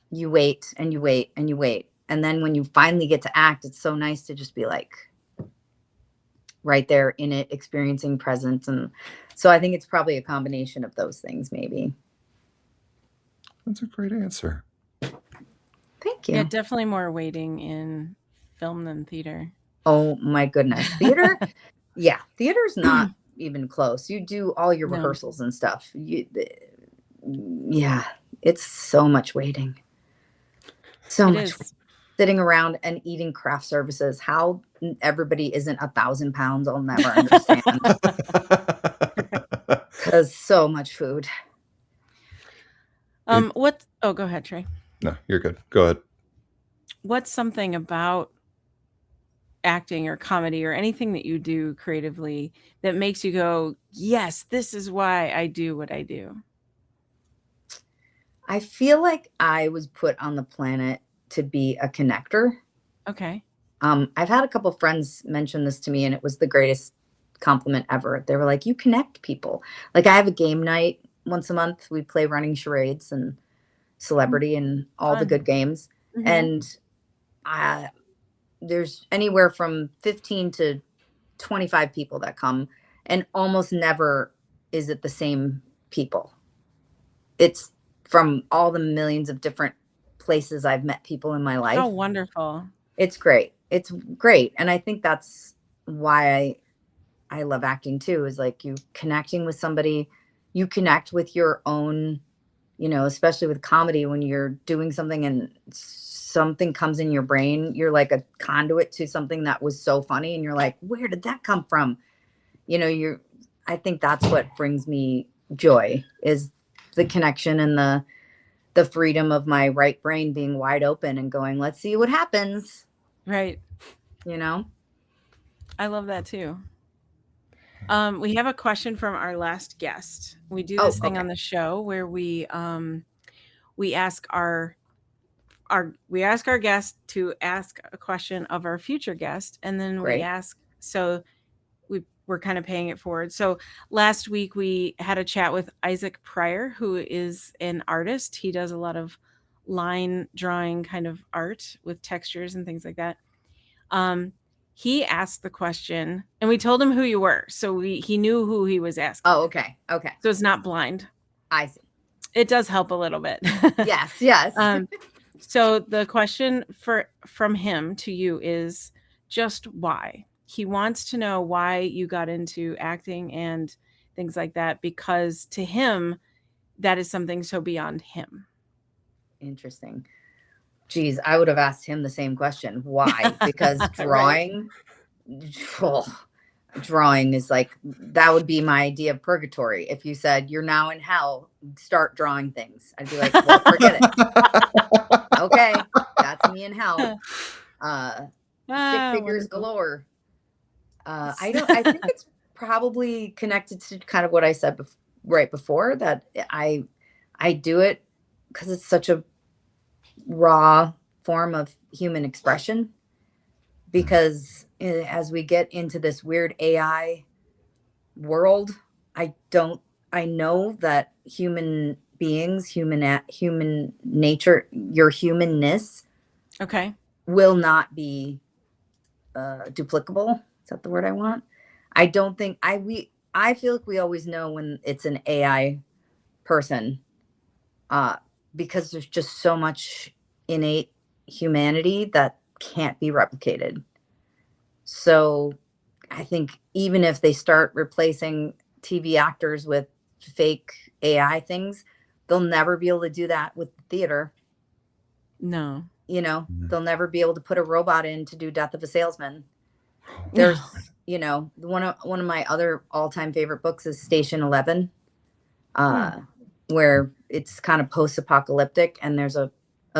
You wait and you wait and you wait. And then when you finally get to act, it's so nice to just be like right there in it, experiencing presence. And so I think it's probably a combination of those things, maybe. That's a great answer. Thank you. Yeah, definitely more waiting in film than theater. Oh my goodness. Theater's not even close. You do all your No, rehearsals and stuff. Yeah, it's so much waiting. So it much is. sitting around and eating craft services. How everybody isn't 1,000 pounds, I'll never understand. Because so much food. It Oh, go ahead, Trey. No, you're good. Go ahead. What's something about acting or comedy or anything that you do creatively that makes you go, yes, this is why I do what I do? I feel like I was put on the planet to be a connector. Okay. I've had a couple friends mention this to me, and it was the greatest compliment ever. They were like, "You connect people." Like I have a game night once a month. We play running charades and celebrity and all the Fun. good games. Mhm. And there's anywhere from 15 to 25 people that come, and almost never is it the same people. It's from all the millions of different places I've met people in my How life. wonderful. It's great. It's great. And I think that's why I love acting too, is like you connecting with somebody, you connect with your own, especially with comedy when you're doing something and something comes in your brain, you're like a conduit to something that was so funny and you're like, where did that come from? I think that's what brings me joy is the connection and the freedom of my right brain being wide open and going, let's see what happens, Right. you know? I love that too. We have a question from our last guest. We do Oh, this thing okay. on the show where we ask our guest to ask a question of our future guest, and then Great. we're kind of paying it forward. So last week we had a chat with Isaac Pryor, who is an artist. He does a lot of line drawing kind of art with textures and things like that. He asked the question, and we told him who you were, so he knew who he was asking. Oh, okay. Okay. So it's not blind. I see. It does help a little bit. Yes. So the question from him to you is just why. He wants to know why you got into acting and things like that, because to him, that is something so beyond him. Interesting. Geez, I would have asked him the same question. Why? Because Right. drawing is like, that would be my idea of purgatory. If you said you're now in hell, start drawing things, I'd be like, well, forget it. Okay, that's me in hell. Stick figures Wonderful. galore. I think it's probably connected to kind of what I said right before, that I do it because it's such a raw form of human expression. Because as we get into this weird AI world, I know that human beings, human nature, your humanness Okay. will not be duplicable. Is that the word I want? I don't think I feel like we always know when it's an AI person, because there's just so much innate humanity that can't be replicated. So I think even if they start replacing TV actors with fake AI things, they'll never be able to do that with theater. No. They'll never be able to put a robot in to do Death of a Salesman. There's, one of my other all-time favorite books is Station 11, where it's kind of post-apocalyptic, and there's a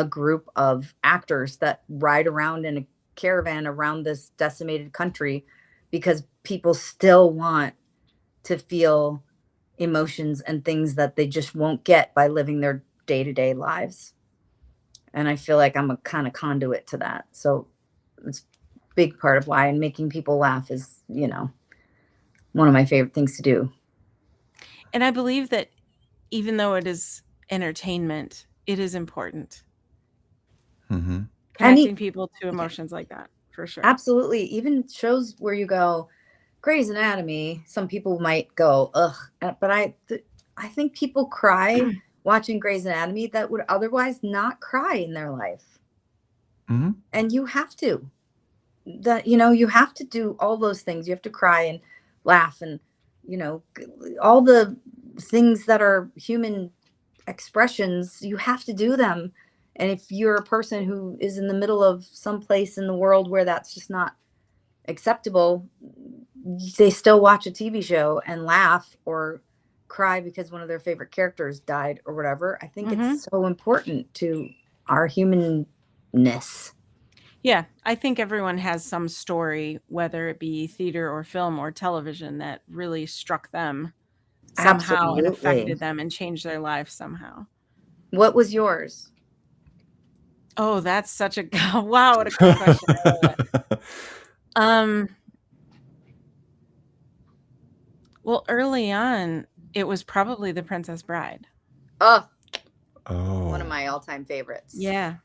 group of actors that ride around in a caravan around this decimated country because people still want to feel emotions and things that they just won't get by living their day-to-day lives. And I feel like I'm a kind of conduit to that. So it's a big part of why, and making people laugh is, one of my favorite things to do. And I believe that even though it is entertainment, it is important. Mm-hmm. Connecting people to emotions like that, for sure. Absolutely. Even shows where you go, Grey's Anatomy, some people might go, ugh. But I think people cry watching Grey's Anatomy that would otherwise not cry in their life. Mm-hmm. And you have to. that, you have to do all those things. You have to cry and laugh and, all the things that are human expressions, you have to do them. And if you're a person who is in the middle of some place in the world where that's just not acceptable, they still watch a TV show and laugh or cry because one of their favorite characters died or whatever. I think it's so important to our humanness. Yeah, I think everyone has some story, whether it be theater or film or television, that really struck them somehow and Absolutely. affected them and changed their lives somehow. What was yours? Oh, that's such a wow, what a good question. I love it. Well, early on, it was probably The Princess Bride. Oh, one of Oh. my all-time favorites. Yeah.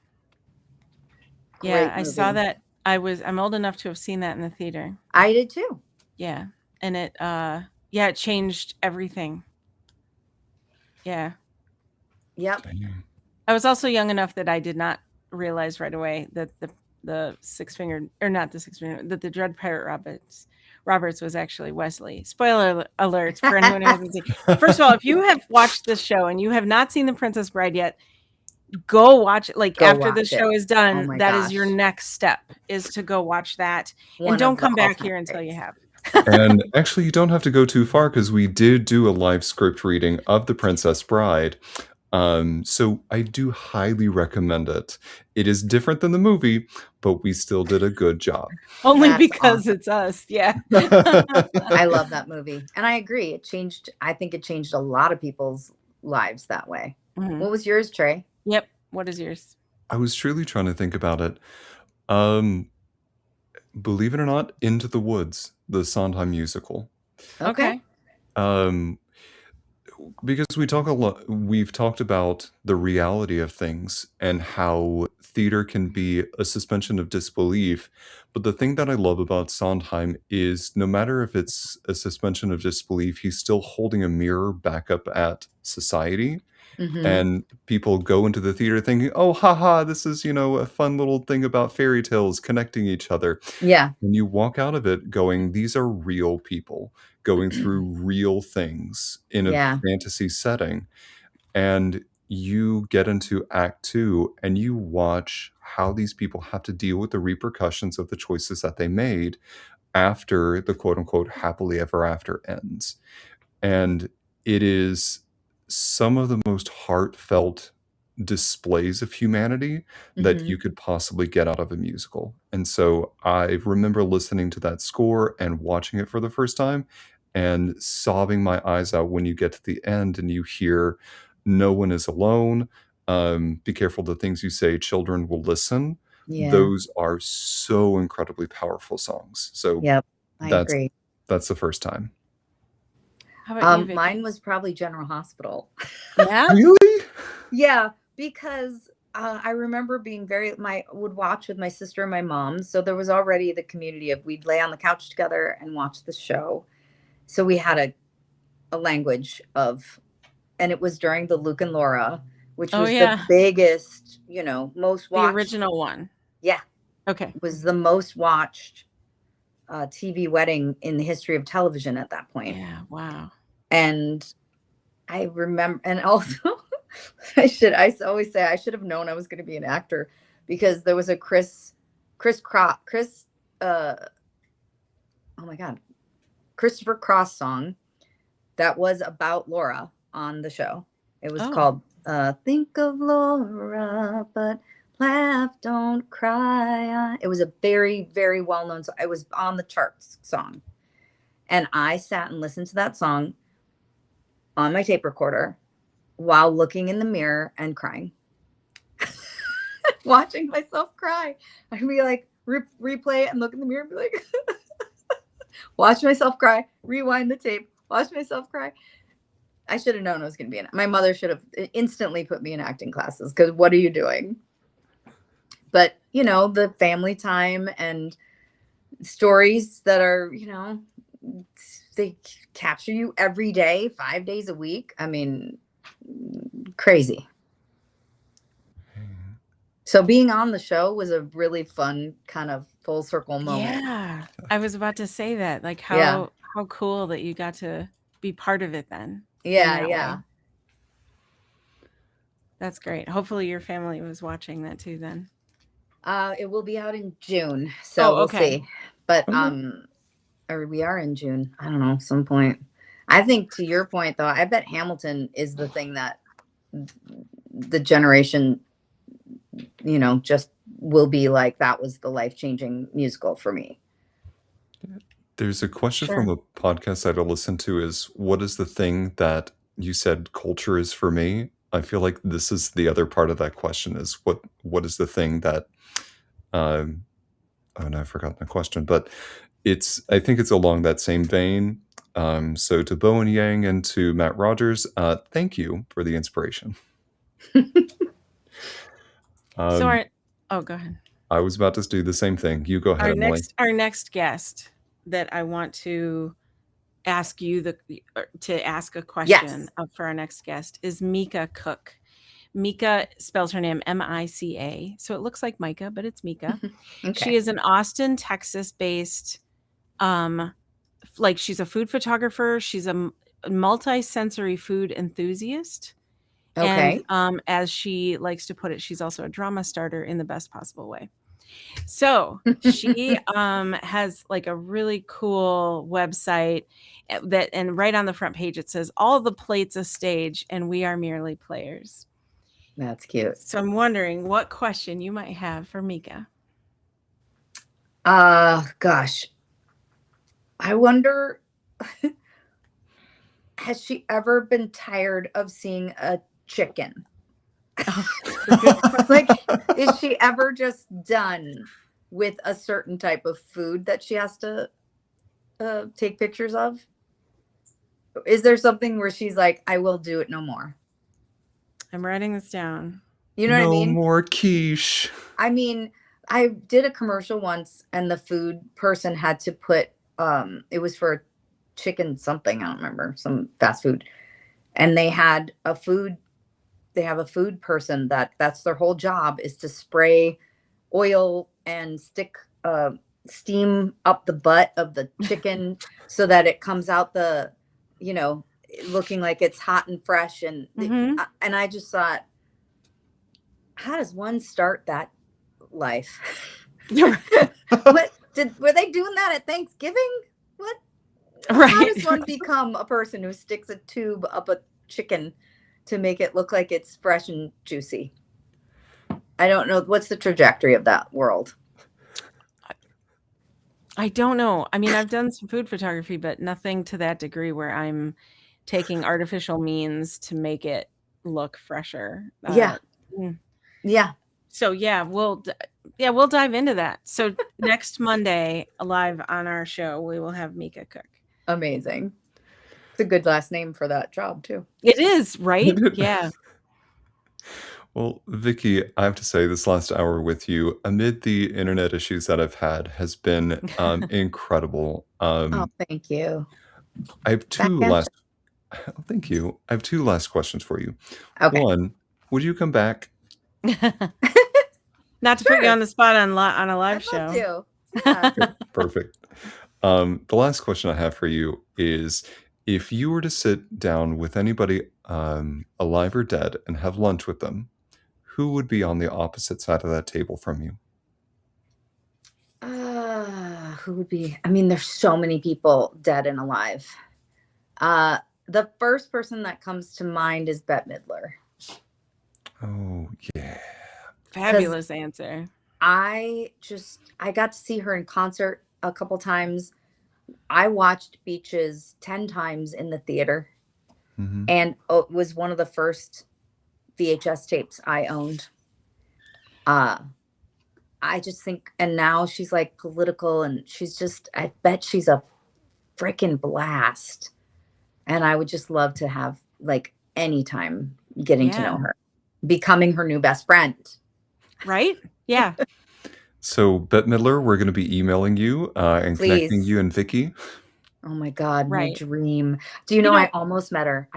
Great Yeah, I movie. saw that. I'm old enough to have seen that in the theater. I did too. Yeah. And it changed everything. Yeah. Yep. Dang. I was also young enough that I did not realize right away that the six-fingered, or not the six-fingered, that the Dread Pirate Roberts was actually Wesley. Spoiler alert for anyone who hasn't seen. First of all, if you have watched this show and you have not seen The Princess Bride yet, go watch it. Like, Go after the watch show it. is done, Oh my that is your gosh. next step, is to go watch that. One And don't of the come back all-time here until you favorites. have. And actually, you don't have to go too far because we did do a live script reading of The Princess Bride. So I do highly recommend it. It is different than the movie, but we still did a good job. Only That's because awesome. it's us. Yeah. I love that movie. And I agree. I think it changed a lot of people's lives that way. Mhm. What was yours, Trey? Yep. What is yours? I was truly trying to think about it. Believe it or not, Into the Woods, the Sondheim musical. Okay. Um, because we've talked about the reality of things and how theater can be a suspension of disbelief. But the thing that I love about Sondheim is no matter if it's a suspension of disbelief, he's still holding a mirror back up at society. Mm-hmm. And people go into the theater thinking, oh, haha, this is, a fun little thing about fairy tales connecting each other. Yeah. And you walk out of it going, these are real people going through real things in a Yeah. fantasy setting. And you get into act two and you watch how these people have to deal with the repercussions of the choices that they made after the quote unquote happily ever after ends. And it is some of the most heartfelt displays of humanity that Mm-hmm. you could possibly get out of a musical. And so I remember listening to that score and watching it for the first time and sobbing my eyes out when you get to the end and you hear no one is alone. Be careful the things you say, children will listen. Yeah. Those are so incredibly powerful songs. So Yep. I that's agree. that's the first time. How about you, Vicky? Mine was probably General Hospital. Yeah. Really? Yeah, because I remember would watch with my sister and my mom. So there was already the community of we'd lay on the couch together and watch the show. So we had a language of, and it was during the Luke and Laura, which Oh, was the yeah. biggest, most The watched. original one. Yeah, Okay. was the most watched TV wedding in the history of television at that point. Yeah. Wow. And I remember, and also I always say I should have known I was going to be an actor because there was a oh my God, Christopher Cross song that was about Laura on the show. It was called Think of Laura, but laugh, don't cry. It was a very, very well-known song. It was on the charts song. And I sat and listened to that song on my tape recorder while looking in the mirror and crying. Watching myself cry. I'd be like, replay it and look in the mirror and be like, watch myself cry, rewind the tape, watch myself cry. I should have known I was going to be in it. My mother should have instantly put me in acting classes because what are you doing? But, the family time and stories that are, they capture you every day, 5 days a week. I mean, crazy. So being on the show was a really fun kind of full circle moment. Yeah. I was about to say that. Like Yeah. how cool that you got to be part of it then in Yeah. that way. Yeah. That's great. Hopefully your family was watching that too then. It will be out in June, so Oh, we'll okay. see. But Okay. or we are in June. I don't know, some point. I think to your point though, I bet Hamilton is the thing that the generation, just will be like, that was the life-changing musical for me. There's a question Sure. from a podcast that I listen to is, what is the thing that you said culture is for me? I feel like this is the other part of that question is what is the thing that oh no, I've forgotten the question, but I think it's along that same vein. So to Bowen Yang and to Matt Rogers, thank you for the inspiration. So Um, go ahead. I was about to do the same thing. You go ahead, Emily. Our next guest that I want to ask you to ask a question Yes. for our next guest is Mika Cook. Mika spells her name Mica. So it looks like Micah, but it's Mika. Okay. She is an Austin, Texas based, she's a food photographer. She's a multi-sensory food enthusiast. Okay. And as she likes to put it, she's also a drama starter in the best possible way. So she has like a really cool website and right on the front page it says, all the plates a stage and we are merely players. That's cute. So I'm wondering what question you might have for Mika. Gosh. I wonder, has she ever been tired of seeing a chicken? Like, is she ever just done with a certain type of food that she has to take pictures of? Is there something where she's like, I will do it no more? I'm writing this down. You know what I No mean? more quiche. I mean, I did a commercial once and the food person had to put, it was for chicken something, I don't remember, some fast food. And they have a food person that's their whole job, is to spray oil and stick steam up the butt of the chicken so that it comes out looking like it's hot and fresh. And and I just thought, how does one start that life? Were they doing that at Thanksgiving? What? Right. How does one become a person who sticks a tube up a chicken to make it look like it's fresh and juicy? I don't know. What's the trajectory of that world? I don't know. I mean, I've done some food photography, but nothing to that degree where I'm taking artificial means to make it look fresher. Yeah. So we'll dive into that. So next Monday, live on our show, we will have Mika Cook. Amazing. It's a good last name for that job too. It is, right? Yeah. Well, Vicky, I have to say this last hour with you, amid the internet issues that I've had, has been incredible. Oh, thank you. I have two last. Thank you. I have two last questions for you. Okay. One, would you come back? Not to put you on the spot on a live show. I'd love to. Yeah. Okay, perfect. The last question I have for you is, if you were to sit down with anybody, alive or dead, and have lunch with them, who would be on the opposite side of that table from you? Who would be? I mean, there's so many people dead and alive. The first person that comes to mind is Bette Midler. Oh, yeah. Fabulous answer. I got to see her in concert a couple times. I watched Beaches 10 times in the theater. Mm-hmm. And it was one of the first VHS tapes I owned. I just think, and now she's like political and I bet she's a freaking blast. And I would just love to have like any time getting to know her, becoming her new best friend. Right? Yeah. So, Bette Midler, we're going to be emailing you and Please. connecting you and Vicky. Oh my God, right. My dream. Do you know, I almost met her.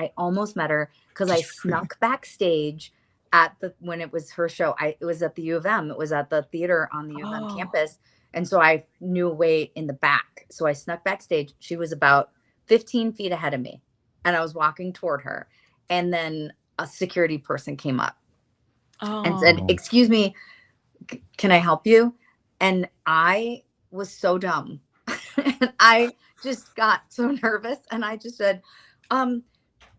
Because I snuck backstage when it was her show. It was at the U of M. It was at the theater on the U of M campus. And so I knew a way in the back. So I snuck backstage. She was about 15 feet ahead of me, and I was walking toward her. And then a security person came up and said, Oh, "Excuse me, can I help you?" And I was so dumb. And I just got so nervous, and I just said,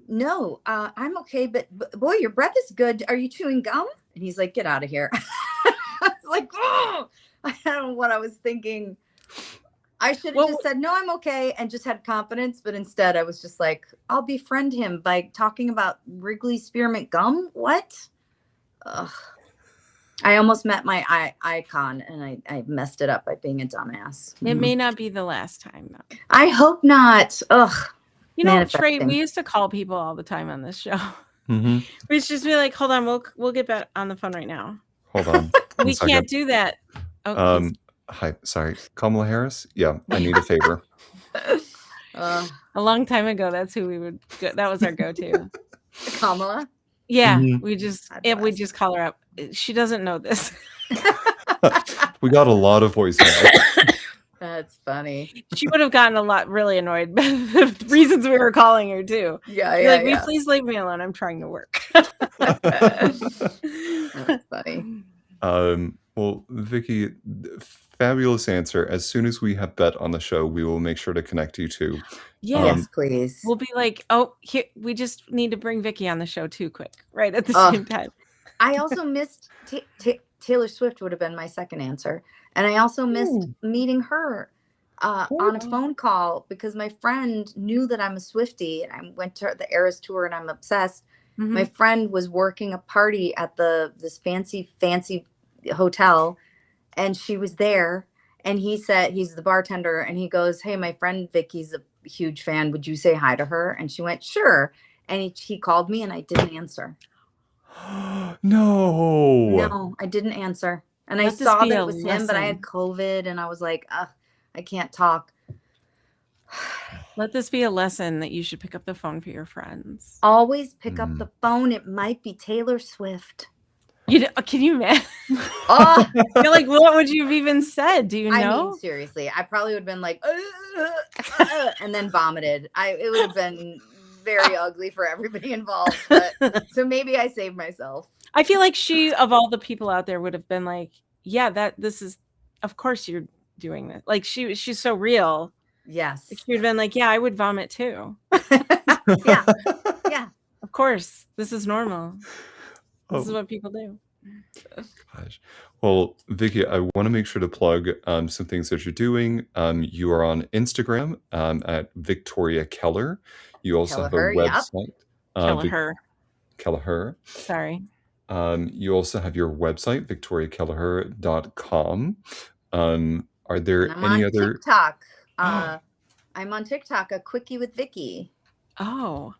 no, I'm okay, but boy, your breath is good. Are you chewing gum? And he's like, "Get out of here." I was like, oh, I don't know what I was thinking. I should have Well, just said, "No, I'm okay," and just had confidence. But instead, I was just like, I'll befriend him by talking about Wrigley Spearmint gum. What? Ugh. I almost met my icon, and I messed it up by being a dumbass. it may not be the last time, though. I hope not. Ugh. You know, Trey, Manifesting. we used to call people all the time on this show. Mm-hmm. We used to just be like, hold on, we'll get back on the phone right now. Hold on. We 1 second. can't do that. Oh, he's- Hi, sorry. Kamala Harris? Yeah, I need a favor. a long time ago, that's who we would go, that was our go-to. Kamala. Yeah, Mhm. we just God if we bless. just call her up. She doesn't know this. We got a lot of voicemail. That's funny. She would have gotten a lot really annoyed by the reasons we were calling her too. Yeah, Be yeah, like, will you yeah. please leave me alone? I'm trying to work. That's funny. Well, Vicky, fabulous answer. As soon as we have Bet on the show, we will make sure to connect you to. Yeah. Yes, please. We'll be like, oh, here, we just need to bring Vicky on the show too quick, right at the Ugh. same time. I also missed Taylor Swift would have been my second answer, and I also missed meeting her on a phone call because my friend knew that I'm a Swiftie, and I went to the Eras tour, and I'm obsessed. Mhm. My friend was working a party at this fancy hotel, and she was there, and he said, he's the bartender, and he goes, "Hey, my friend Vicky's a huge fan. Would you say hi to her?" And she went, "Sure." And he called me, and I didn't answer. No, I didn't answer. And I Let this saw be that a it was him, but I had lesson. COVID, and I was like, ugh, I can't talk. Let this be a lesson that you should pick up the phone for your friends. Always pick up the phone. It might be Taylor Swift. Can you imagine? Oh, You're like, what would you have even said? Do you I know? mean, seriously, I probably would have been like, and then vomited. It would have been very ugly for everybody involved. But so maybe I saved myself. I feel like she, of all the people out there, would have been like, yeah, this is, of course you're doing this. Like she's so real. Yes. Like, she would have been like, yeah, I would vomit too. Yeah. Yeah. Of course. This is normal. This is Oh, what people do. gosh. Well, Vicky, I want to make sure to plug some things that you're doing. You are on Instagram at Victoria Kelleher. You also have a Kelleher, yep. website. Kelleher. Kelleher. Sorry. You also have your website, victoriakelleher.com. Are there And I'm any on other? TikTok. I'm on TikTok, a quickie with Vicky. Oh,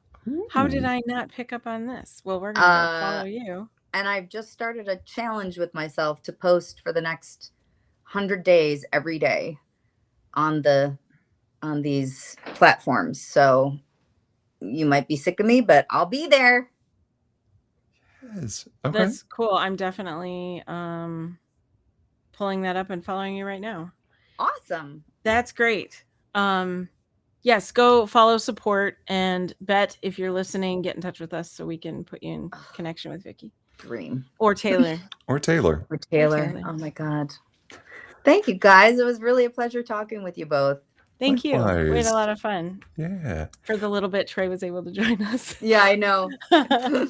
how did Ooh. I not pick up on this? Well, we're going to follow you. And I've just started a challenge with myself to post for the next 100 days every day on these platforms. So you might be sick of me, but I'll be there. Yes. Okay. That's cool. I'm definitely pulling that up and following you right now. Awesome. That's great. Yes, go follow, support, and Bet, if you're listening, get in touch with us so we can put you in connection with Vicky. Dream. Or Taylor. Or Taylor. Or Taylor. Oh my God. Thank you guys. It was really a pleasure talking with you both. Thank you. We had Likewise. a lot of fun. Yeah. For the little bit Trey was able to join us. Yeah, I know.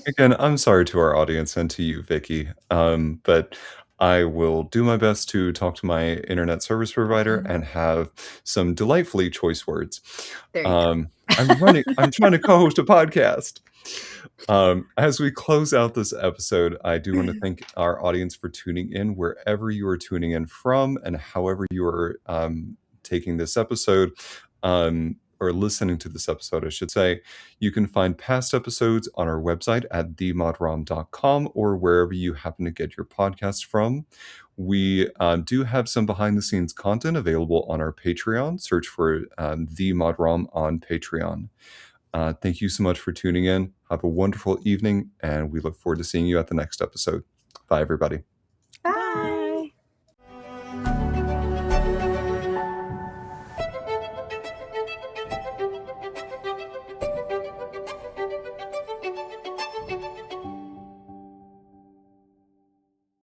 Again, I'm sorry to our audience and to you, Vicky. But I will do my best to talk to my internet service provider and have some delightfully choice words. There you go. I'm trying to co-host a podcast. As we close out this episode, I do want to thank our audience for tuning in wherever you are tuning in from and however you are taking this episode or listening to this episode, I should say. You can find past episodes on our website at themodrom.com or wherever you happen to get your podcasts from. We do have some behind-the-scenes content available on our Patreon. Search for The Modrom on Patreon. Thank you so much for tuning in. Have a wonderful evening, and we look forward to seeing you at the next episode. Bye, everybody.